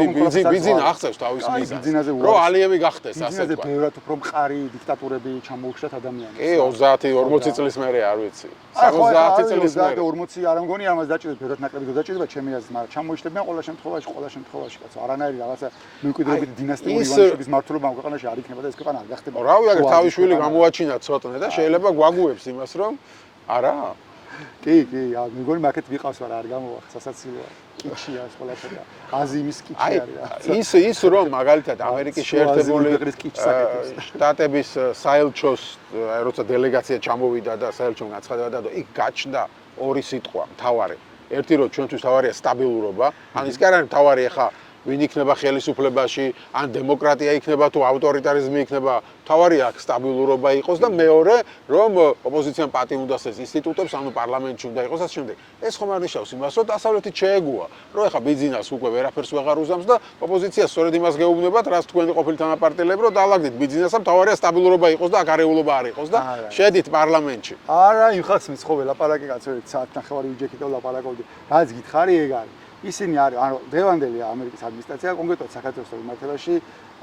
ბიძინა აღწევს თავის მიზანს. რომ ალიევი გახდეს, ასე ვთქვათ. ბიზნესზე ბევრად უფრო მყარი დიქტატურები ჩამოუხშათ ადამიანებს. კი, 30-40 წლის მერე არ ვიცი. 70 წლის მერე. 40 არ მგონი ამას დაჭირდება, ბევრად ნაკლები დაჭირდება ჩემი აზრით, მაგრამ ჩამოიშლებიან ყველა შემთხვევაში, კაცო. არანაირი რაღაცა მემკვიდრეობითი დინასტიური ივანიშვილის მმართველობა ამ ქვეყანაში არ იქნება და ეს ქვეყანა არ გახდება. რავი, აგერ თავის შვილი გამოაჩინა ცოტნე და შეიძლება გვაგუებს იმას რომ არა? კი, მეგონი მაგეთ ვიყავს, მაგრამ არ გამოვა, სასაცილოა. კიჩია ეს ყველაფერი. აზიმის კიჩი არის. ის რომ მაგალითად ამერიკის შეერთებული შტატების საელჩოს როცა დელეგაცია ჩამოვიდა და საელჩომ გაცხადება და იქ გაჩნდა ორი სიტყვა მთავარი. ერთი რომ ჩვენთვის მთავარია სტაბილურობა, ან ის კი არ არის მთავარი ახლა ვინ იქნება ხელისუფლებაში, ან დემოკრატია იქნება თუ ავტორიტარიზმი იქნება, მთავარია აქ სტაბილურობა იყოს და მეორე რომ ოპოზიციამ პატი უნდა ეს ინსტიტუტებს, ანუ პარლამენტში უნდა იყოს და შემდეგ. ეს ხომ არ ნიშნავს იმას, რომ დასავლეთით შეეგუა, რომ ეხა ბიძინას უკვე ვერაფერს ვეღარ უზამს და ოპოზიცია სწორედ იმას გეუბნებათ, რაც თქვენი ყოფილი თანაპარტიელები, რომ დაალაგდით ბიძინასა, მთავარია სტაბილურობა იყოს და არეულობა არ იყოს და შედით პარლამენტში. არა, იმ ხალხს ხო ველაპარაკე კაცო, საათ ნახევარი ვიჯექით და ვლაპარაკობდი. რაც გითხარი ეგ არის. ისინი არის, ანუ დევანდელი ამერიკის ადმინისტრაცია, კონკრეტულად საქართველოს მიმართებაში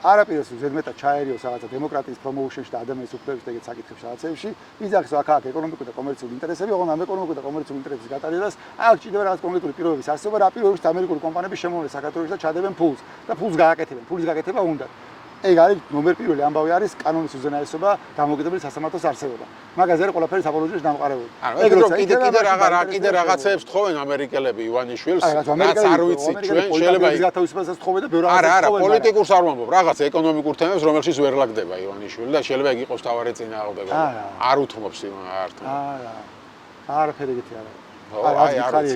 არაპიროს ზედმეტად ჩაერიოს რაღაცა დემოკრატიის პრომოუშენში და ადამიანის უფლებების და ეგეთ საკითხებში რაღაცებში, იძახის აქ ეკონომიკური და კომერციული ინტერესები, ოღონდ ამ ეკონომიკური და კომერციული ინტერესების გატარებას აქ ჭირდება რაღაც კონკრეტული პირობების არსებობა, რა პირობებით ამერიკული კომპანიები შემოვლენ საქართველოში და ჩადებენ ფულს და ფულს გააკეთებენ, ფულის გაკეთება უნდა. ეგ არის ნომერ პირველი ამბავი არის კანონის უზენაესობა, დამოუკიდებელი სასამართლოს არსებობა. მაგაზე არის ყველაფერი საპროჟეში დამყარებული. ეგ როცა კიდე რაღაცეებს თხოვენ ამერიკელები ივანიშვილს, რაც არ ვიცი ჩვენ შეიძლება გათავისუფლებას თხოვენ და ბევრ რაღაცებს არა, პოლიტიკურს არ ვამბობ, რაღაც ეკონომიკურ თემებს, რომელშიც ვერ ლაგდება ივანიშვილი და შეიძლება ეგ იყოს თავარი წინააღმდეგობა. არ უთმობს იმ არტს. არაფერი ეგეთი არა. აი კარგი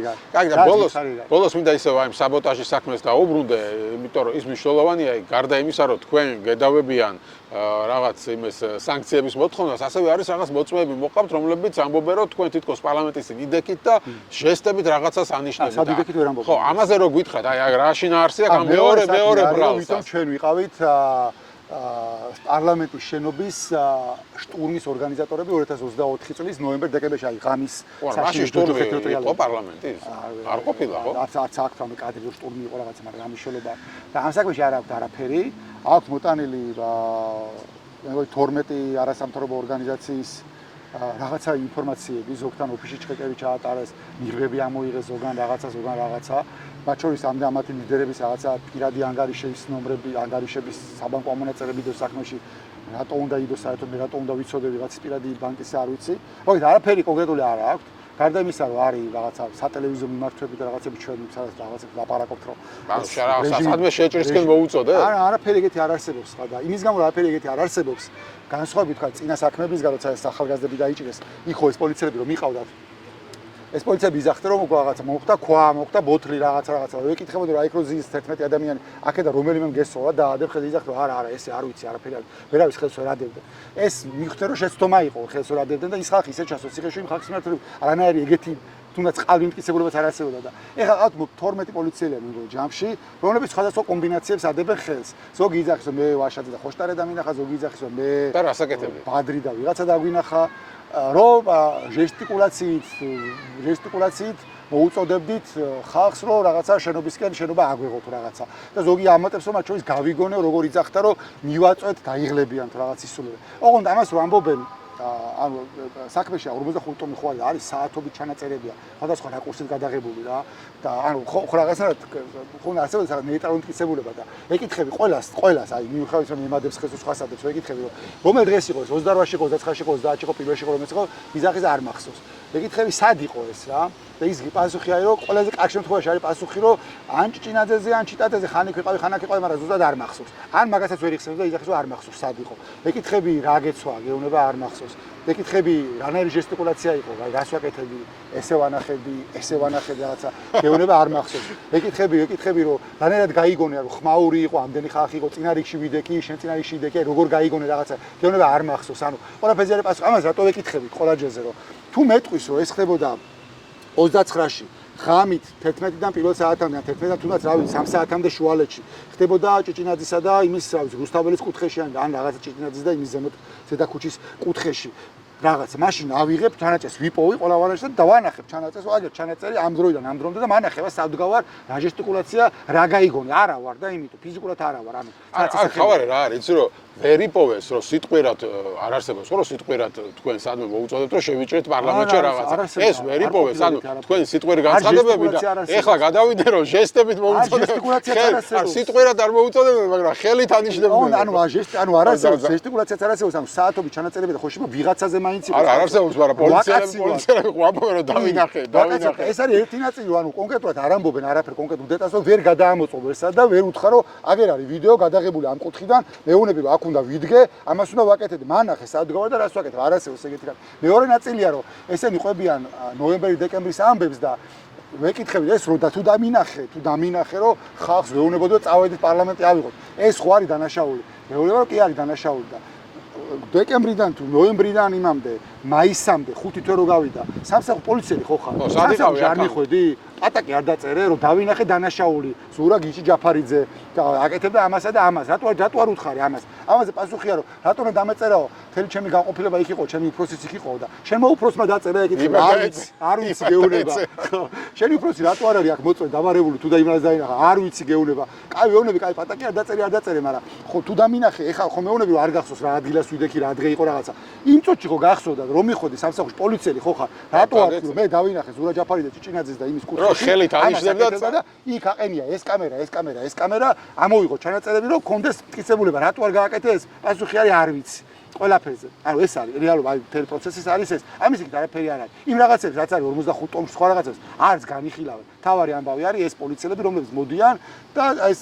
და ბოლოს მინდა ისევ აი საბოტაჟის საქმეს დაუბრუნდე, იმიტომ რომ ის მნიშვნელოვანია, გარდა იმისა, რომ თქვენ გედავებიან რაღაც იმეს სანქციების მოთხოვნას, ასევე არის რაღაც მოწმეები მოყავთ, რომლებიც ამბობენ, რომ თქვენ თითქოს პარლამენტის წინ იდექით და ჟესტებით რაღაცას ანიშნებთ. სადიდექით ვერ ამბობ. ხო, ამაზე რო გითხრათ, აი რა შინა არსია, გამ მეორე ბრალს. ვიტომ ჩვენ ვიყავით პარლამენტის შენობის შტურმის ორგანიზატორები 2024 წლის ნოემბერ-დეკემბერში აი ღამის საშუალო შტურმი იყო პარლამენტის არ ყოფილა ხო? არც აქ თამე კადრი შტურმი იყო რაღაცა, მაგრამ ამ მიშელობა და ამ საქმეში არ აქვს არაფერი. აქვს მოტანილი მეგონი 12 არასამთავრობო ორგანიზაციის რაღაცა ინფორმაციები, ზოგთან ოფისში ჩხეკები ჩაატარეს, მიღები ამოიღეს ზოგან რაღაცა. მათ შორის ამათი ლიდერების რაღაცა პირადი ანგარიშების ნომრები, ანგარიშების საბანკო ამონაწერები და საქმეში რატო უნდა იდოს საერთოდ მე რატო უნდა ვიცოდე ვიღაც პირადი ბანკის არ ვიცი. მოგეთ არაფერი კონკრეტული არ აქვს. გარდა იმისა, რომ არის რაღაცა სატელევიზიო მიმართვები და რაღაცები ჩვენ სადაც რაღაცებს ლაპარაკობთ, რომ სადმე შეჭრისკენ მოუწოდე? არა, არაფერი ეგეთი არ არსებობს ხა და იმის გამო არაფერი ეგეთი არ არსებობს. განსხვავებით თქვა წინა საქმეებისგან, როცა ეს ახალგაზრდები დაიჭირეს, იქ ხო ეს პოლიციელები რომ იყავდათ ეს პოლიციები იზახდა რომ რაღაცა მოხდა ქვა, მოხდა ბოთლი რაღაცა. ვეკითხებოდი რა იქ რო ზის 11 ადამიანი აქედა რომელიმე გესწოლა და ადებ ხელს იზახდა არა ესე არ ვიცი არაფერი არ ვერავის ხელს ვერ ადებდა. ეს მივხვდი რომ შეცდომა იყო ხელს ვერ ადებდნენ და ის ხალხი ისე ჩასო ციხეში იმ ხალხის მიმართ არანაირი ეგეთი თუნდაც ყალბი მტკიცებულებაც არ არსებობდა და ეხლა ყავთ 12 პოლიციელია მეგობრებო ჯამში, რომლებიც სხვადასხვა კომბინაციებს ადებენ ხელს. ზოგი იძახის რომ მე ვაშაძე და ხოშტარე დამინახა, ზოგი იძახის რომ მე და რასაკეთებია? ბადრი და ვიღაცა დაგვინახა, რომ ჟესტიკულაციით მოუწოდებდით ხალხს რომ რაღაცა შენობისკენ შენობა აგვეღოთ რაღაცა და ზოგი ამატებს რომ მათ შორის გავიგონე როგორ იძახდა რომ მივაწვეთ დაიღლებიან თუ რაღაც ისულები. ოღონდ ამას რომ ამბობენ ანუ საქმეში 45 ტომი ხო არის საათობით ჩანაწერებია სხვადასხვა რაკურსით გადაღებული რა და ანუ ხო რაღაცნაირად ხო ასევე ნეიტრალური მტკიცებულება და ეკითხები ყველას აი მიუხედავად რომ იმადებს ხელს სხვასადებს ეკითხები რომ რომელ დღეს იყო ეს 28-ში იყო 29-ში იყო 30-ში იყო პირველში იყო რომელიც იყო იზახის არ მახსოვს ეკითხები სად იყო ეს რა და ის პასუხი არის რომ ყველაზე კარგ შემთხვევაში არის პასუხი რომ ან ჭიჭინაძეზე ან ჩიტაძეზე ხანიკ ვიყავი ხანაკ ვიყავი მაგრამ ზუსტად არ მახსოვს ან მაგასაც ვერ იხსენებს და იზახის რომ არ მახსოვს სად იყო ეკითხები რა გეცვა გეუბნება არ მახსოვს ეკითხები რანაირი ჟესტიკულაცია იყო რას ვაკეთები ესე ვანახები რაღაცა გეუბნება არ მახსოვს ეკითხები რომ რანაირად გაიგონე რომ ხმაური იყო ამდენი ხალხი იყო წინა რიგში ვიდექი შენ წინა რიგში ვიდექი როგორ გაიგონე რაღაცა გეუბნება არ მახსოვს ანუ ყველაფერზე არის პასუხი ამას რატო ვეკითხებით ყველა ჯერზე რომ თუ მეტყვის რომ ეს ხდებოდა 29-ში ღამით 11-დან პირველ საათამდე 11-დან თუნდაც რა ვიცი 3 საათამდე შუალედში ხდებოდა ჭიჭინაძისა და იმის რა ვიცი რუსთაველის კუთხეში ან რაღაცა ჭიჭინაძის და იმის ზემოთ ზედა ქუჩის კუთხეში რაღაც მაშინ ავიღებ ჩანაწერს ვიპოვი ყველავარაში და დავანახებ ჩანაწერს აგერ ჩანაწერი ამ დროიდან ამ დრომდე და მანახება სადგავარ რა ჟესტიკულაცია რა გაიგონე არა ვარ და იმიტომ ფიზიკურად არა ვარ ანუ ხავარე რა არის იცი რომ ვერ იპოვეს რომ სიტყვიერად არ არსებობს ხო რომ სიტყვიერად თქვენ სადმე მოუწოდებთ რომ შევიჭრეთ პარლამენტში რაღაცა ეს ვერ იპოვეს ანუ თქვენ სიტყვიერ განცხადებები და ეხლა გადავიდე რომ ჟესტებით მოუწოდებთ არ სიტყვიერად არ მოუწოდებთ მაგრამ ხელით ანიშნებდნენ ანუ არ არსებობს ჟესტიკულაციაც არ არსებობს ანუ საათობით ჩანაწერები და ხოშება ვიღაცაზე მაინც იყო არ არსებობს მაგრამ პოლიციელები ყვაპობენ რომ დავინახე ეს არის ერთი ნაწილი ანუ კონკრეტულად არ ამბობენ არაფერ კონკრეტულ დეტალს რომ ვერ გადაამოწმო ვერსად და ვერ უთხრა რომ აგერ არის ვიდეო გადაღებული ამ კუთხიდან მეუბნები რომ აქ უნდა ვიდგე, ამას უნდა ვაკეთებდი. მანახე სადგავარ და რას ვაკეთებ? არ არსებობს ეგეთი რამ. მეორე ნაწილია რომ ესენი ყვებიან ნოემბერი-დეკემბრის ამბებს და ვეკითხები ეს რომ და თუ დამინახე რომ ხალხს ვეუბნებოდო წავედით პარლამენტი ავიღოთ. ეს ხო არის დანაშაული. მეუბნება რომ კი არის დანაშაული და დეკემბრიდან თუ ნოემბრიდან იმამდე მაისამდე 5 თვე რო გავიდა სამსახურ პოლიციელი ხო ხარ? სამსახურში არ მიხვედი? ატაკი არ დაწერე რომ დავინახე დანაშაული ზურა გიჩი ჯაფარიძე და აკეთებდა ამასა და ამას რატო არ უთხარი ამაზე პასუხია რომ რატო უნდა დამეწერაო თელი ჩემი განყოფილება იქ იყო ჩემი უფროსიც იქ იყო და შენ მოუფროსმა დაწერა ეკითხება არ ვიცი გეუბნება შენი უფროსი რატო არ არის აქ მოწვე დავარებული თუ და იმას დაინახა არ ვიცი გეუბნება კაი ვეუბნები კაი პატაკი არ დაწერე მაგრამ ხო თუ დამინახე ეხლა ხო მეუბნები რომ არ გახსოვს რა ადგილას ვიდექი რა დღე იყო რაღაცა იმ წუთში ხო გახსოვდა რომ მიხოდი სამსახურში პოლიციელი ხო ხარ რატო არ ვიცი მე დავინახე ზურა ჯაფარიძე ჭიჭინაძეს და იმის ხელით ანიშნებდა და იქ აყენია ეს კამერა ამოვიღო ჩანაწერები რომ კონდეს მტკიცებულება რატო არ გააკეთე ეს პასუხი არის არ ვიცი ყველაფერზე ანუ ეს არის რეალობა აი მთელი პროცესის არის ეს ამის იქით არაფერი არ არის იმ რაღაცებს რაც არის 45 ტომში სხვა რაღაცებს არც განიხილავენ თავარი ამბავი არის ეს პოლიციელები რომლებიც მოდიან და აი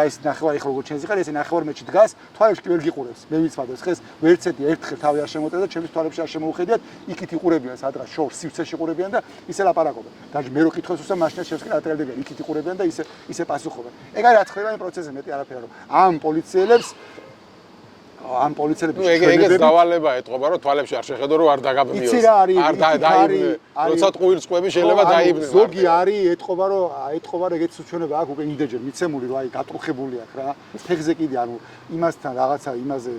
ეს ნახევარი ხო როგორ ჩენს იყარ ეს ნახევარ მეჩი დგას თვალებში კი ვერ გიყურებს მე ვიცვადებს ხეს ვერცეთი ერთხელ თავი არ შემოტევ და ჩემს თვალებში არ შემოუხედიათ იქით იყურებიან სადღაც შორს სივცეში იყურებიან და ისე ლაპარაკობენ და მე რო კითხოს უსა მაშინ შევსკი ატრიალდებიან იქით იყურებიან და ისე პასუხობენ ეგ არის რაც ხდება იმ პროცესზე მეტი არაფერი რომ ამ პოლიციელებს ამ პოლიციელებს ეგეც დავალება ეთყობა რომ თვალებში არ შეხედო რომ არ დაგაბნიოს არ დაიბნე როცა ტყუილსყვები შეიძლება დაიბნე ზოგი არის ეთყობა რომ ეგეც უჩვენება აქვს უკვე იმდენჯერ მიცემული რომ აი გატρუხებული აქვს რა ფეხზე კიდე ანუ იმასთან რაღაცა იმაზე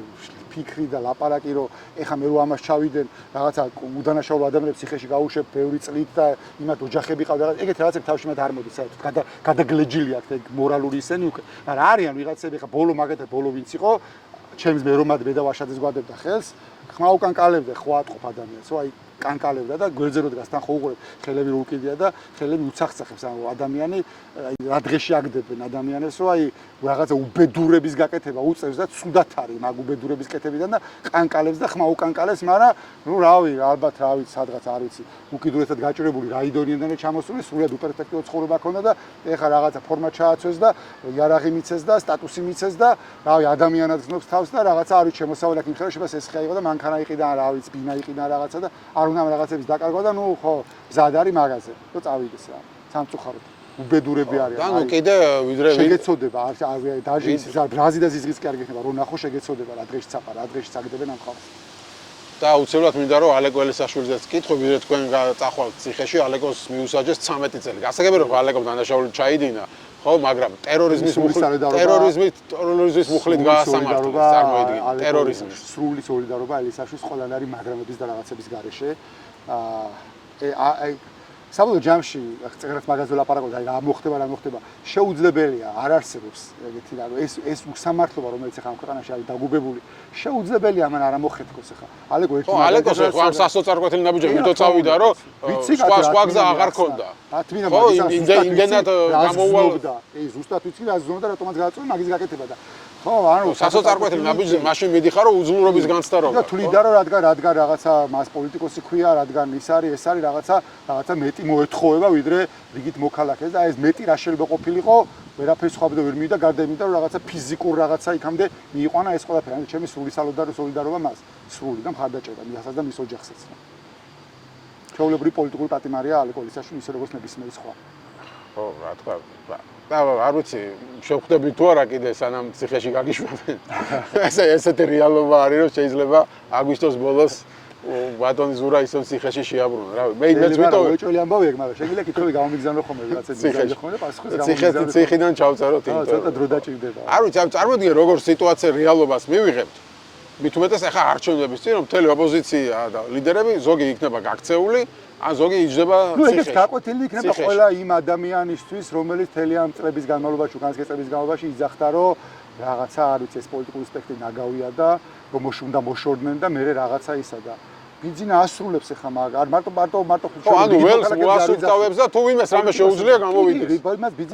ფიქრი და ლაპარაკი რომ ეხა მე რო ამას ჩავიდენ რაღაცა უდანაშაულო ადამიანებს ციხეში გაუშვებ ბევრი წლით და იმათ ოჯახები ყავდა ეგეთ რაღაცები თავში მათ არ მოდის საერთოდ გადაგლეჯილი აქვს ეგ მორალური ისენი უკვე მაგრამ არიან ვიღაცები ეხა ბოლო მაგათად ბოლო ვინც იყო ჩემს მე რომად მე და ვაშაძეს გვადებდა ხელს ხმა უკანკალებდა ხო ატყობ ადამიანს აი კანკალებდა და გვერდზე რო დგასთან ხო უყურებ ხელები რო უკიდია და ხელები უცახცახებს ანუ ადამიანი რა დღეში აგდებენ ადამიანებს რომ აი რაღაცა უბედურების გაკეთება უწევს და ცუდად არის მაგ უბედურების კეთებიდან და კანკალებს და ხმა უკანკალებს მაგრამ ნუ რავი ალბათ რა ვიცი სადღაც არ ვიცი უკიდურესად გაჭირებული რაიდონიდან ჩამოსული სულად უპერფექტო ცხოვრება ქონდა და ეხა რაღაცა ფორმა ჩააცვეს და იარაღი მიცეს და სტატუსი მიცეს და რავი ადამიანად გზნობს თავს და რაღაცა არის შემოსავალი აქ იმხელა შეიძლება სესხია იყო და მანქანა იყიდა რა ვიცი ბინა იყიდა რაღაცა და არ უნდა რაღაცების დაკარგვა და ნუ ხო მზად არის მაღაზე და წავიდეს რა სამწუხაროდ უბედურები არიან და ნუ კიდე ვიდრე შეგეცოდება დაჟე ის ბრაზი და ზიზღიც კი არ გექნება რომ ნახო შეგეცოდება რა დღეში წაყარ რა დღეში წაგდებენ ამ ხალხს და უცებრად მინდა რომ ალეკო ელისაშვილზეც კითხები ვიდრე თქვენ წახვალთ ციხეში αλეკოს მიუსაჯეს 13 წელი გასაგებია რომ ალეკო დანაშაული ჩაიდინა ხო მაგრამ ტერორიზმის მუხლით გაასამართლეს წარმოიდგინე ტერორიზმის სრული სოლიდარობა ელისაშვილის ყველანაირი მაგრამების და რაღაცების გარეშე აი საბოლოო ჯამში წერაც მაგაზე ლაპარაკობთ აი რა მოხდება შეუძლებელია არ არსებობს ეგეთი რა ეს უსამართლობა რომელიც ახლა ამ ქვეყანაში არის დაგუბებული შეუძლებელია მან არ ამოხეთქოს ახლა ალეკო ერთი ალეკოს ხო ამ სასოწარკვეთილი ნაბიჯები ვიდო წავიდა რომ სხვა გზა აღარ ქონდა ხო იმდენად გამოუვალ აი ზუსტად ვიცი რა ზონდა რატომაც გააწვე მაგის გაკეთება და ხო ანუ სასოწარკვეთილი ნაბიჯზე მაშინ მიდიხარ რომ უძლურობის განცდა რო და თვლიდა რომ რადგან რაღაცა მას პოლიტიკოსი ქვია რადგან ის არის რაღაცა მეტი მოეთხოვება ვიდრე რიგით მოქალაქეს და ეს მეტი რა შეიძლება ყოფილიყო ვერაფერს ხვაბდა ვერ მივიდა გარდა იმით რომ რაღაცა ფიზიკურ რაღაცა იქამდე მიიყვანა ეს ყველაფერი ანუ ჩემი სრული სოლიდარობა მას სრული და მხარდაჭერა მიასაც და მის ოჯახსაც ჩვეულებრივი პოლიტიკური პატიმარია ალეკო ელისაშვილი ისე როგორც ნებისმიერი სხვა ხო რა თქვა და არ ვიცი შევხვდები თუ არა კიდე სანამ ციხეში გაგიშვებენ ესეთი რეალობა არის რომ შეიძლება აგვისტოს ბოლოს ბატონი ზურა ისევ ციხეში შეაბრუნა რა მე იმედს ვიტოვებ უეჭველი ამბავი ეგ მაგრამ შეგიძლია კითხვები გამომიგზავნო ხოლმე ვიღაცა ძირითადად ხოლმე პასუხის გამომიგზავნო ციხიდან ჩავწეროთ იმიტომ ცოტა დრო დაჭირდება არ ვიცი წარმოგიდგენ როგორ სიტუაცია რეალობას მივიღებთ მით უმეტეს ახლა არჩევნების წინ რომ მთელი ოპოზიცია და ლიდერები ზოგი იქნება გაქცეული ან ზოგი იჯდება ციხეში. ნუ ეგეც გაკვეთილი იქნება ყველა იმ ადამიანისთვის, რომელიც მთელი ამ წლების განმავლობაში, უკანასკნელი წლების განმავლობაში იძახდა, რომ რაღაცა არ ვიცი, ეს პოლიტიკური სპექტრი ნაგავია და რომ უნდა მოშორდნენ და მე რაღაცა ისა და ბიძინა ასრულებს ახლა მაგ არ მარტო ხო ანუ ველს მოასრულებს და თუ ვინმეს რამე შეუძლია გამოვიდეს.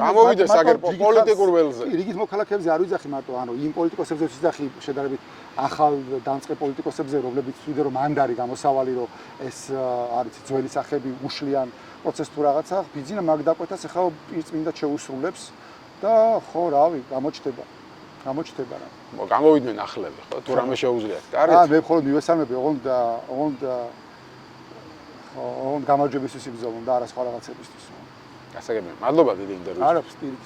გამოვიდეს აგერ პოლიტიკურ ველზე. რიგით მოქალაქეებზე არ ვიძახი მარტო, ანუ იმ პოლიტიკოსებზე ვიძახი შედარებით ახალ დამწყე პოლიტიკოსებზე, რომლებიც ვიდე რომ მანდარი გამოსავალი რომ ეს არის ძველი სახები უშლიან პროცესს თუ რაღაცა, ბიძინა მაგ დაკვეთას ახლა პირწმინდად შეუსრულებს და ხო რავი, გამოჩდება რა. გამოვიდნენ ახლები, ხო? თუ რამე შეუძლიათ. კარგი. მე მხოლოდ მივესალმები, ოღონდ გამარჯვებისთვის იბრძოლო და არა სხვა რაღაცებისთვის. გასაგებია. მადლობა დიდი ინტერვიუს. არა, სტილით.